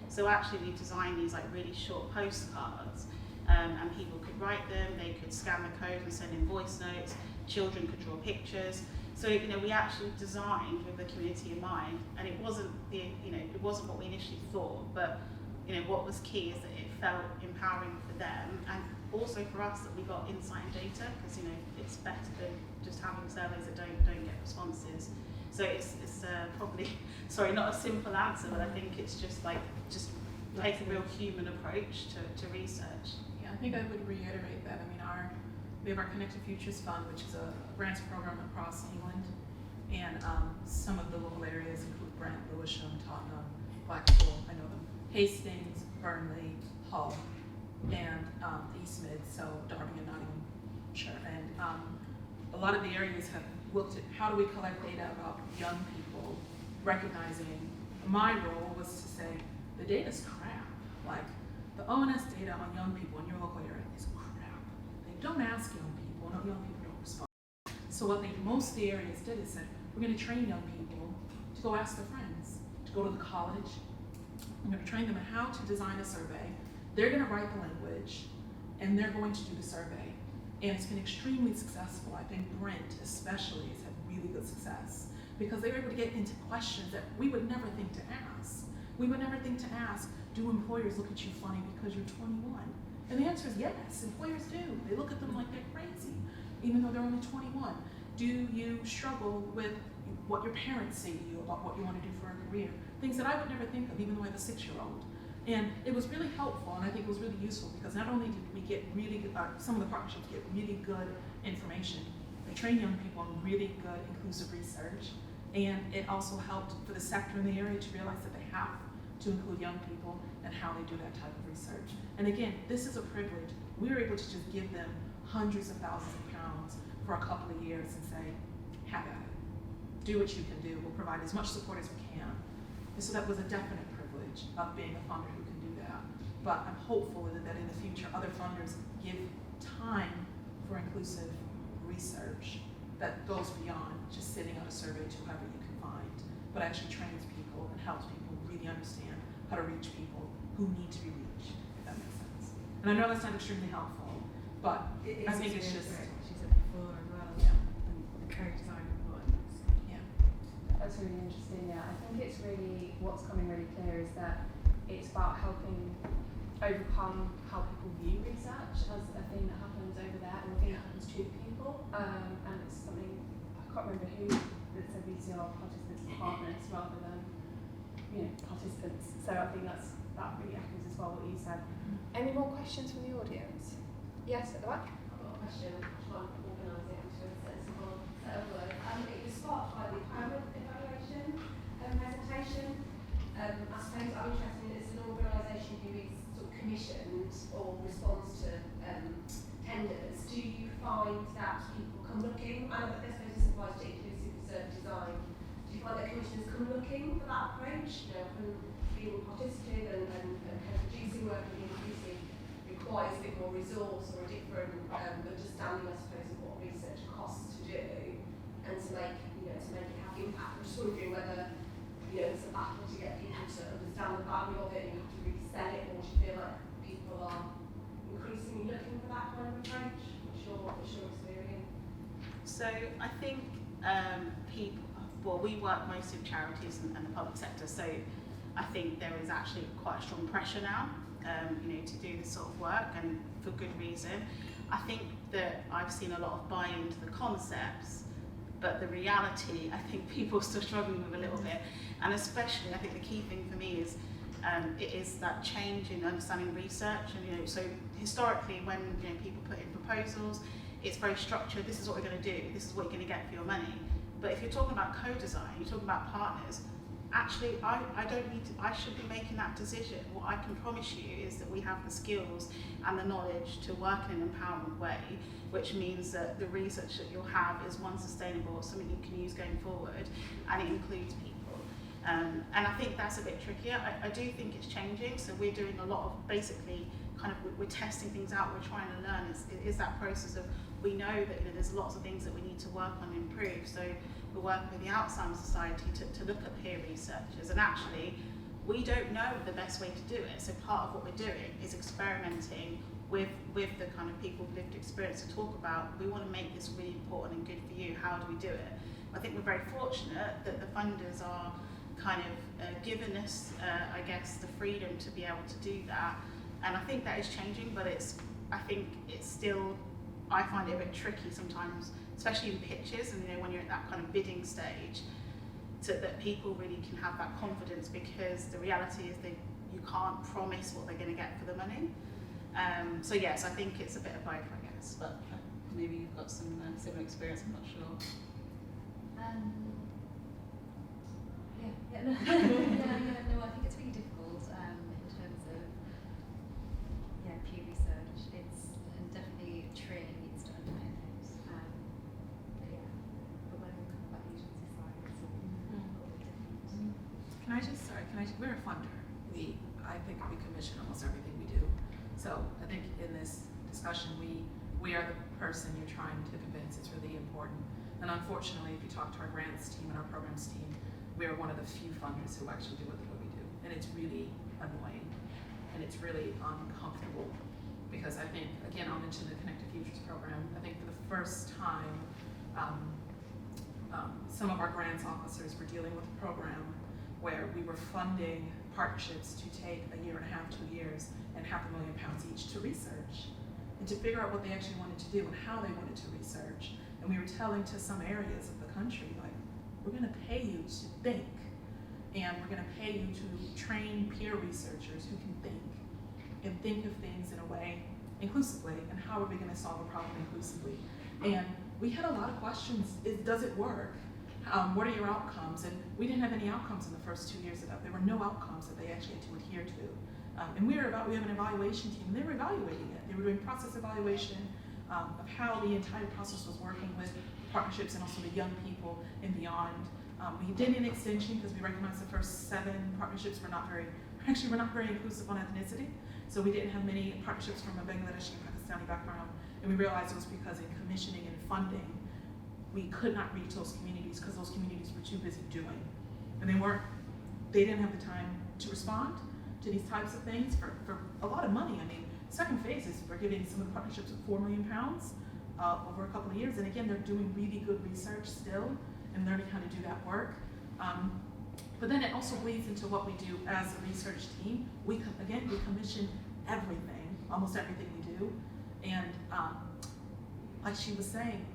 So actually we designed these like really short postcards, and people could write them, they could scan the code and send in voice notes, children could draw pictures. So, you know, we actually designed with the community in mind, and it wasn't it wasn't what we initially thought, but you know, what was key is that it felt empowering for them, and also for us that we got insight and data, because, you know, it's better than just having surveys that don't get responses. So it's probably, sorry, not a simple answer, but I think it's just take a real human approach to research. Yeah, I think I would reiterate that. I mean, we have our Connected Futures Fund, which is a grants program across England, and some of the local areas include Brent, Lewisham, Tottenham, Blackpool, I know them, Hastings, Burnley, Hull, and the East Mid, so Derby and Nottinghamshire. And a lot of the areas have looked at how do we collect data about young people, recognizing my role was to say the data's crap. Like, the ONS data on young people in your local area is crap. They don't ask young people, no, young people don't respond. So what most of the areas did is said, we're going to train young people to go ask their friends, to go to the college. I'm going to train them on how to design a survey. They're going to write the language, and they're going to do the survey. And it's been extremely successful. I think Brent especially has had really good success because they were able to get into questions that we would never think to ask. We would never think to ask, do employers look at you funny because you're 21? And the answer is yes, employers do. They look at them like they're crazy, even though they're only 21. Do you struggle with what your parents say to you about what you want to do for a career? Things that I would never think of, even though I have a 6-year-old. And it was really helpful, and I think it was really useful because not only did we get really good, some of the partnerships get really good information, they train young people on really good inclusive research, and it also helped for the sector in the area to realize that they have to include young people and how they do that type of research. And again, this is a privilege. We were able to just give them hundreds of thousands of pounds for a couple of years and say, have at it. Do what you can do. We'll provide as much support as we can. And so that was a definite privilege of being a funder who can do that. But I'm hopeful that in the future, other funders give time for inclusive research that goes beyond just sending out a survey to whoever you can find, but actually trains people and helps people really understand how to reach people who need to be reached, if that makes sense. And I know that's not extremely helpful, but I think it's just... What she said before as well, yeah. And the co-design reports. Yeah. That's really interesting, yeah. I think it's really, what's coming really clear is that it's about helping overcome how people view research as a thing that happens over there and a thing that happens to people. And it's something, I can't remember who that said we see our participants as partners rather than, you know, participants. So I think that really echoes as well what you said. Any more questions from the audience? Yes, at the back. I've got a question. I'll try and organise it into a sensible set of words. It was sparked by the climate evaluation presentation. I suppose I'm interested in, as an organisation who is sort of commissioned or responds to tenders, do you find that people come looking, and I suppose this applies to inclusive research design, do you find that commissioners come looking for that approach, you know, from being participative and kind of producing work and being inclusive requires a bit more resource or a different understanding, I suppose, of what research costs to do, and to make it have impact. I'm just wondering whether, you know, it's a battle to get people to understand the value of it and you have to really sell it, or do you feel like people are increasingly looking for that kind of approach? What's your experience? So I think people, well, we work mostly with charities and the public sector, so I think there is actually quite a strong pressure now, to do this sort of work, and for good reason. I think that I've seen a lot of buy into the concepts, but the reality, I think people are still struggling with a little bit. And especially, I think the key thing for me is it is that change in understanding research. And so historically, when people put in proposals, it's very structured. This is what we're going to do. This is what you're going to get for your money. But if you're talking about co-design, you're talking about partners. Actually, I should be making that decision. What I can promise you is that we have the skills and the knowledge to work in an empowerment way, which means that the research that you'll have is one, sustainable, something you can use going forward, and it includes people. And I think that's a bit trickier. I do think it's changing, so we're doing a lot of basically we're testing things out, we're trying to learn. Is that process of, we know that there's lots of things that we need to work on and improve, so we're working with the Alzheimer's Society to look at peer researchers, and actually we don't know the best way to do it, so part of what we're doing is experimenting with the kind of people with lived experience to talk about, we want to make this really important and good for you, how do we do it? I think we're very fortunate that the funders are given us, I guess, the freedom to be able to do that, and I think that is changing, but I think it's still, I find it a bit tricky sometimes, especially in pitches, and when you're at that kind of bidding stage, that people really can have that confidence, because the reality is you can't promise what they're going to get for the money. So yes, I think it's a bit of both, I guess, but maybe you've got some similar experience, I'm not sure. No, I think it's really difficult in terms of peer research. And definitely training needs to underpin it. But when we come about the agency side, it's a little bit different. We're a funder. I think we commission almost everything we do. So I think in this discussion, we are the person you're trying to convince it's really important. And unfortunately, if you talk to our grants team and our programs team, we are one of the few funders who actually do what we do. And it's really annoying, and it's really uncomfortable, because I think, again, I'll mention the Connected Futures program. I think for the first time, some of our grants officers were dealing with a program where we were funding partnerships to take 1.5 years, 2 years, and £500,000 each to research, and to figure out what they actually wanted to do and how they wanted to research. And we were telling to some areas of the country, like, we're going to pay you to think, and we're going to pay you to train peer researchers who can think, and think of things in a way inclusively, and how are we going to solve a problem inclusively. And we had a lot of questions. Does it work? What are your outcomes? And we didn't have any outcomes in the first 2 years of that. There were no outcomes that they actually had to adhere to. And we have an evaluation team, and they were evaluating it. They were doing process evaluation of how the entire process was working with partnerships and also the young people and beyond. We did an extension because we recognized the first 7 partnerships were not very inclusive on ethnicity. So we didn't have many partnerships from a Bangladeshi and Pakistani background, and we realized it was because in commissioning and funding, we could not reach those communities because those communities were too busy doing. And they didn't have the time to respond to these types of things for a lot of money. I mean, second phase is we're giving some of the partnerships with £4 million over a couple of years, and again, they're doing really good research still and learning how to do that work. But then it also bleeds into what we do as a research team. We commission everything, almost everything we do, and like she was saying,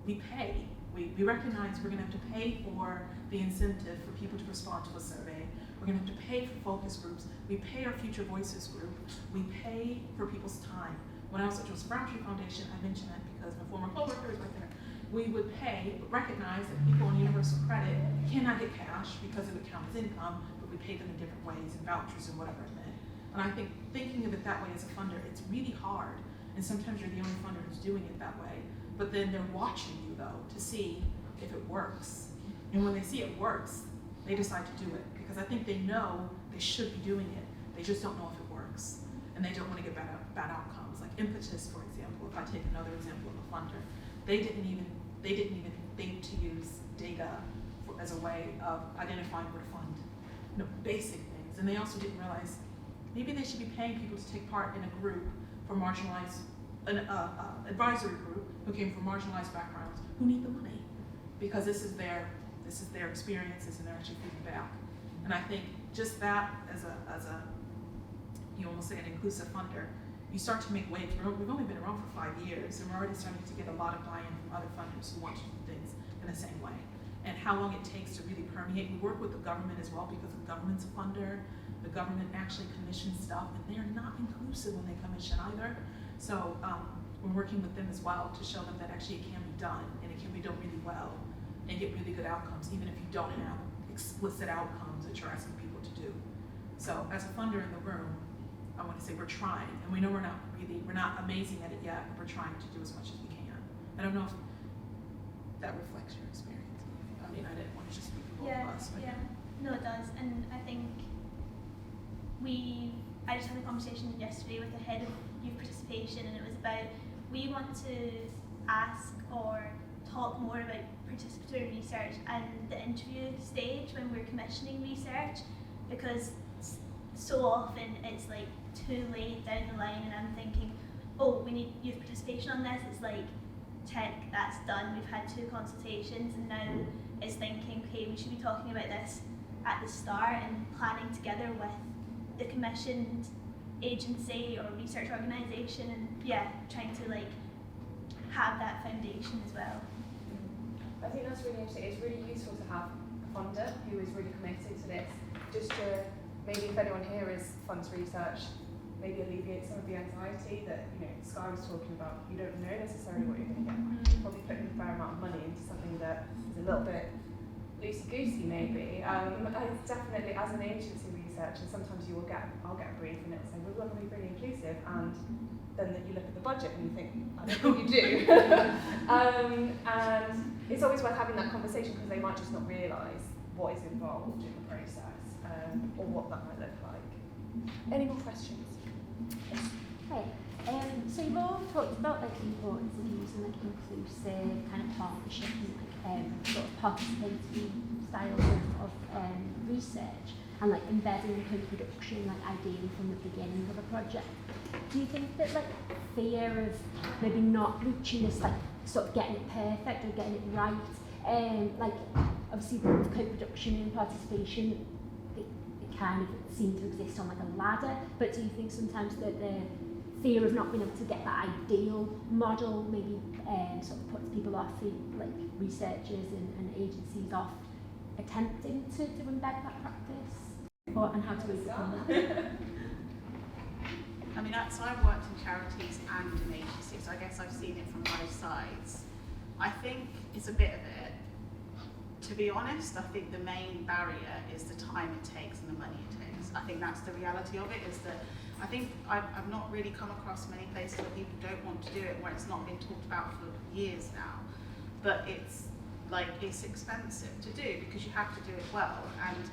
we pay. We recognize we're going to have to pay for the incentive for people to respond to a survey. We're going to have to pay for focus groups. We pay our Future Voices group. We pay for people's time. When I was at Joseph Browntree Foundation, I mentioned that because my former co-worker is right there. We would pay, but recognize that people on universal credit cannot get cash because it would count as income, but we pay them in different ways, in vouchers and whatever it meant. And I think thinking of it that way as a funder, it's really hard. And sometimes you're the only funder who's doing it that way. But then they're watching you, though, to see if it works. And when they see it works, they decide to do it. Because I think they know they should be doing it. They just don't know if it works. And they don't want to get bad outcomes. Like Impetus, for example, if I take another example of a funder, they didn't even think to use data as a way of identifying where to fund. Basic things. And they also didn't realize maybe they should be paying people to take part in a group for marginalized, an advisory group who came from marginalized backgrounds who need the money, because this is their experiences and they're actually feeding back. And I think just that as a you almost say an inclusive funder, you start to make waves. We've only been around for 5 years, and we're already starting to get a lot of buy-in from other funders who want to do things in the same way. And how long it takes to really permeate. We work with the government as well because the government's a funder. The government actually commissions stuff, and they're not inclusive when they commission either. So we're working with them as well to show them that actually it can be done, and it can be done really well, and get really good outcomes, even if you don't have explicit outcomes that you're asking people to do. So as a funder in the room, I want to say we're trying, and we know we're not amazing at it yet, but we're trying to do as much as we can. I don't know if that reflects your experience. I mean, I didn't want to just speak for both of us. But Yeah, no, it does, and I think I just had a conversation yesterday with the head of youth participation, and it was about we want to ask or talk more about participatory research and the interview stage when we're commissioning research, because so often it's like too late down the line and I'm thinking, oh, we need youth participation on this. It's like, check, that's done. We've had 2 consultations, and now it's thinking, okay, we should be talking about this at the start and planning together with the commissioned agency or research organisation, and yeah, trying to like have that foundation as well. I think that's really interesting. It's really useful to have a funder who is really committed to this, just to maybe if anyone here is funds research, maybe alleviate some of the anxiety that Sky was talking about. You don't know necessarily what you're going to get. You're probably putting a fair amount of money into something that is a little bit loosey-goosey maybe. I definitely, as an agency researcher, sometimes I'll get a brief and it'll say, we want to be really inclusive, and then you look at the budget and you think, I don't think you do. And it's always worth having that conversation, because they might just not realise what is involved in the process, or what that might look like. Any more questions? Hi. So you've all talked about like the importance of using like inclusive kind of partnership and like sort of participatory styles of research, and like embedding co-production like ideally from the beginning of a project. Do you think that like fear of maybe not reaching this, like sort of getting it perfect or getting it right, like obviously with co-production and participation, it kind of seems to exist on like a ladder, but do you think sometimes that the fear of not being able to get that ideal model maybe sort of puts people off, like researchers and agencies off attempting to embed that practice? And how to overcome that? I mean, so I've worked in charities and in agencies, so I guess I've seen it from both sides. I think it's a bit of it. To be honest, I think the main barrier is the time it takes and the money it takes. I think that's the reality of it, is that I think I've not really come across many places where people don't want to do it, where it's not been talked about for years now. But it's expensive to do because you have to do it well. And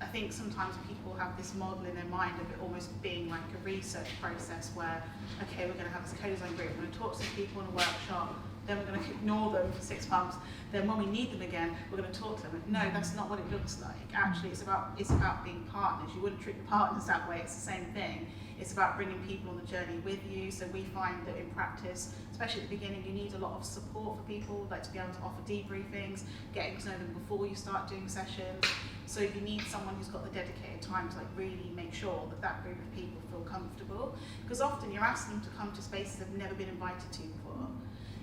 I think sometimes people have this model in their mind of it almost being like a research process where, okay, we're going to have this co-design group, we're going to talk to some people in a workshop, then we're going to ignore them for 6 months, then when we need them again, we're going to talk to them. No, that's not what it looks like. Actually, it's about being partners. You wouldn't treat the partners that way, it's the same thing. It's about bringing people on the journey with you. So we find that in practice, especially at the beginning, you need a lot of support for people, like to be able to offer debriefings, getting to know them before you start doing sessions. So you need someone who's got the dedicated time to like really make sure that that group of people feel comfortable. Because often you're asking them to come to spaces they've never been invited to before.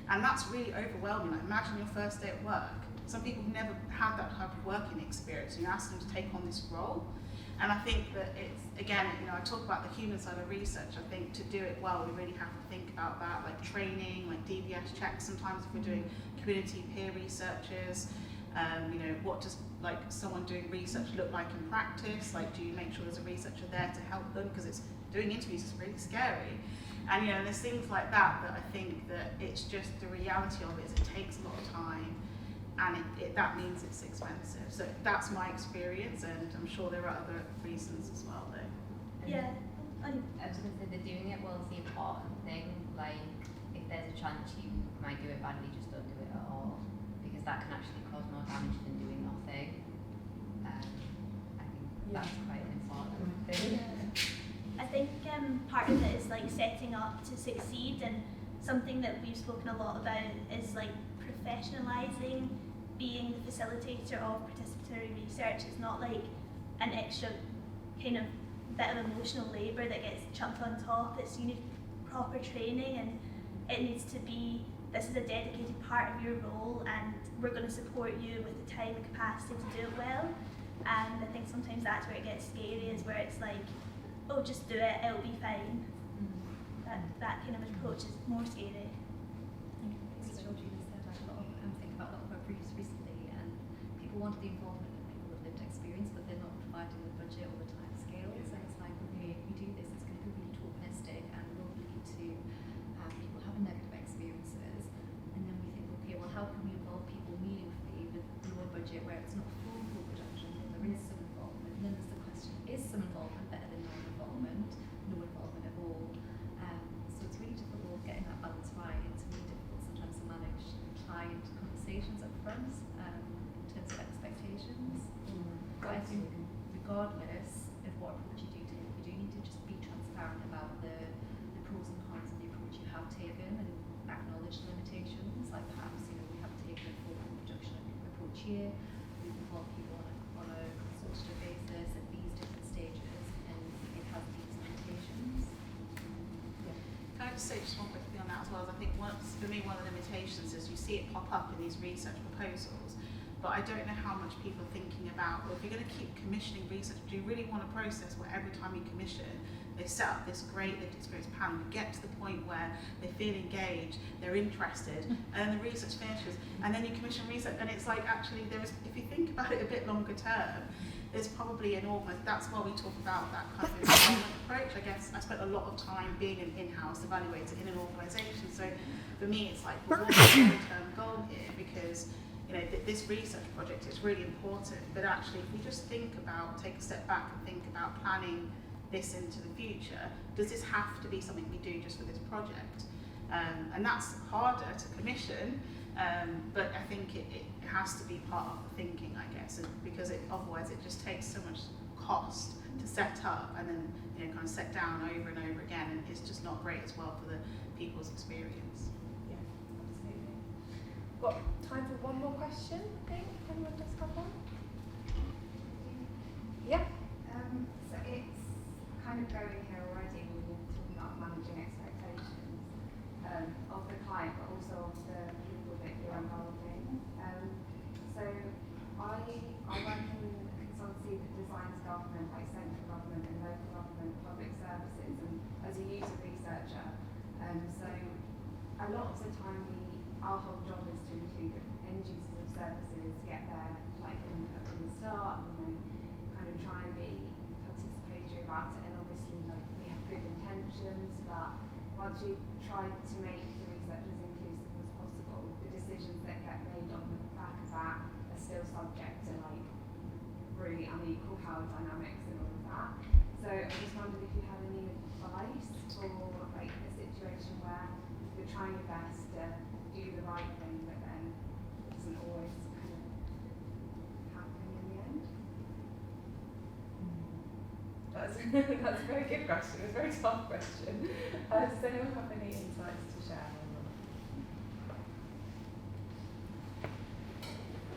And that's really overwhelming. Like imagine your first day at work. Some people have never had that type of working experience, and you're asking them to take on this role. And I think that it's, again, I talk about the human side of research. I think to do it well, we really have to think about that, like training, like DBS checks. Sometimes if we're doing community peer researchers, what does like someone doing research look like in practice? Like, do you make sure there's a researcher there to help them? Because it's doing interviews is really scary. And there's things like that I think that it's just the reality of it is it takes a lot of time, and that means it's expensive. So that's my experience, and I'm sure there are other reasons as well though. Yeah. I was going to say that doing it well is the important thing. Like, if there's a chance you might do it badly, just don't do it at all, because that can actually cause more damage than doing nothing. I think that's quite an important thing. Yeah. I think part of it is like setting up to succeed, and something that we've spoken a lot about is like professionalising being the facilitator of participatory research. It's not like an extra kind of bit of emotional labour that gets chucked on top. You need proper training, and it needs to be, this is a dedicated part of your role, and we're going to support you with the time and capacity to do it well. And I think sometimes that's where it gets scary, is where it's like, oh, just do it, it'll be fine. That kind of approach is more scary. As Georgina said, I'm thinking about a lot of our briefs recently, and people want the involvement of people with lived experience, but they're not providing the budget or the time scales. And it's like, okay, if we do this, it's going to be really tokenistic, and we'll lead to people having negative experiences. And then we think, okay, well, how can we involve people meaningfully with lower budget, where it's not full production, and there is some involvement? And then there's the question: is some involvement better than no involvement? No involvement at all. So it's really difficult getting that balance right. It's really difficult sometimes to manage client conversations up front in terms of expectations. But I think regardless of what approach you do take, you do need to just be transparent about the pros and cons of the approach you have taken, and acknowledge the limitations. Like perhaps, we have taken a full production approach here, we've involved people on a consultative basis at these different stages, and it has these limitations. Can I just say just one quick thing on that as well? I think for me, one of the limitations is you see it pop up in these research proposals, but I don't know how much people are thinking about, well, if you're going to keep commissioning research, do you really want a process where every time you commission, they set up this great lived experience panel, you get to the point where they feel engaged, they're interested, and then the research finishes, and then you commission research, and it's like, actually, if you think about it a bit longer term, there's probably that's why we talk about that kind of involvement approach. I guess I spent a lot of time being an in-house evaluator in an organisation, so for me it's like, well, what's the long-term goal here? Because this research project is really important, but actually if we just take a step back and think about planning this into the future, does this have to be something we do just for this project? And that's harder to commission, but I think it has to be part of the thinking, I guess, because otherwise it just takes so much cost to set up and then kind of set down over and over again, and it's just not great as well for the people's experience. Yeah, absolutely. Got time for one more question, I think. Anyone does have one? Yeah. So it's kind of going here already when we're talking about managing expectations of the client, but also of the people that you're involving. So I work in a consultancy that designs government, like central government and local government public services, and as a user researcher. So a lot of the time our whole job is to include end users of services, get there like from the start, and then kind of try and be participatory about it. And obviously, like, we have good intentions, but once we try to make the research as inclusive as possible, the decisions that get made on the back of that are still subject to like really unequal power dynamics and all of that. So I just wondered if you had any advice for like a situation where you're trying your best to do the right thing, but then it doesn't always kind of happen in the end. That's a very good question. It's a very tough question. Does anyone have any insights to share?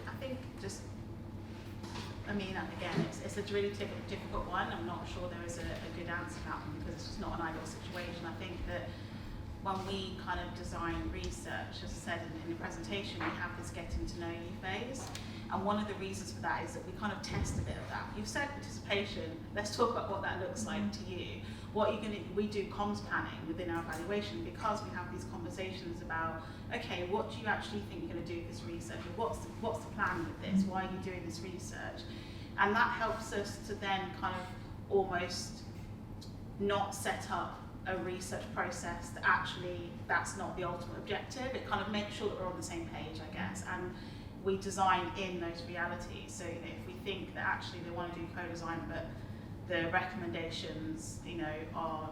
I think again, it's a really difficult one. I'm not sure there is a good answer to that one, because it's just not an ideal situation. I think that when we kind of design research, as I said in the presentation, we have this getting to know you phase. And one of the reasons for that is that we kind of test a bit of that. You've said participation, let's talk about what that looks like to you. We do comms planning within our evaluation, because we have these conversations about, okay, what do you actually think you're going to do with this research? Or what's the plan with this? Why are you doing this research? And that helps us to then kind of almost not set up a research process that actually that's not the ultimate objective. It kind of makes sure that we're on the same page, I guess, and we design in those realities. So if we think that actually they want to do co-design, but the recommendations are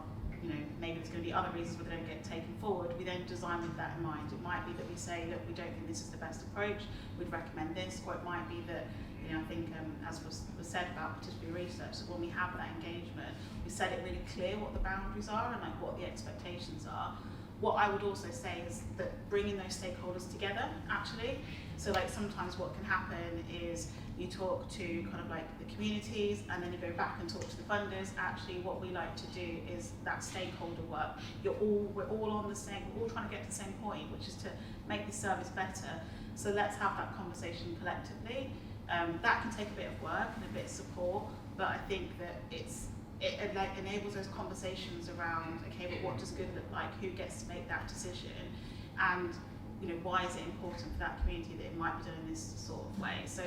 maybe there's going to be other reasons where they don't get taken forward, we then design with that in mind. It might be that we say, look, we don't think this is the best approach, we'd recommend this, or it might be that I think as was said about participatory research, that when we have that engagement, we set it really clear what the boundaries are and like what the expectations are. What I would also say is that bringing those stakeholders together, actually. So like sometimes what can happen is you talk to kind of like the communities and then you go back and talk to the funders. Actually what we like to do is that stakeholder work. We're all on the same, we're all trying to get to the same point, which is to make the service better. So let's have that conversation collectively. That can take a bit of work and a bit of support, but I think that it like enables those conversations around, okay, but what does good look like? Who gets to make that decision? And you know, why is it important for that community that it might be done in this sort of way? So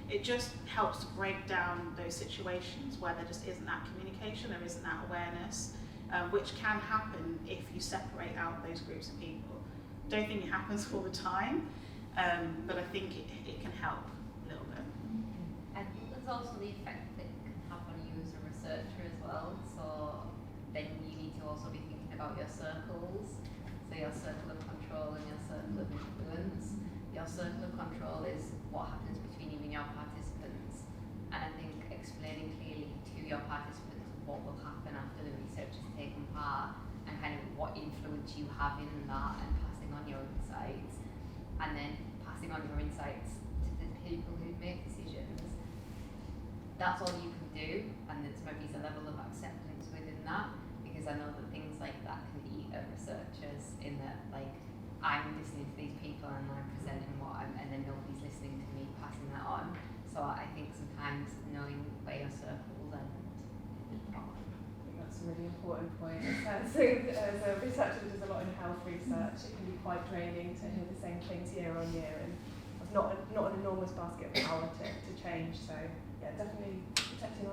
it just helps to break down those situations where there just isn't that communication, there isn't that awareness, which can happen if you separate out those groups of people. Don't think it happens all the time, but I think it can help a little bit. And there's also the effect that it can have on you as a researcher as well. So then you need to also be thinking about your circles. So your circle of control and your circle of influence. Your circle of control is what happens between you and your participants. And I think explaining clearly to your participants what will happen after the research has taken part and kind of what influence you have in that and passing on your insights. And then passing on your insights to the people who make decisions. That's all you can do, and there's maybe a level of acceptance within that, because I know that things like that can eat at researchers in that, like, I'm listening to these people and I'm presenting and then nobody's listening to me passing that on. So I think sometimes knowing where your circles end is important. I think that's a really important point. So as a researcher that does a lot in health research, it can be quite draining to hear the same things year on year, and not an enormous basket of power to change. So yeah, definitely protecting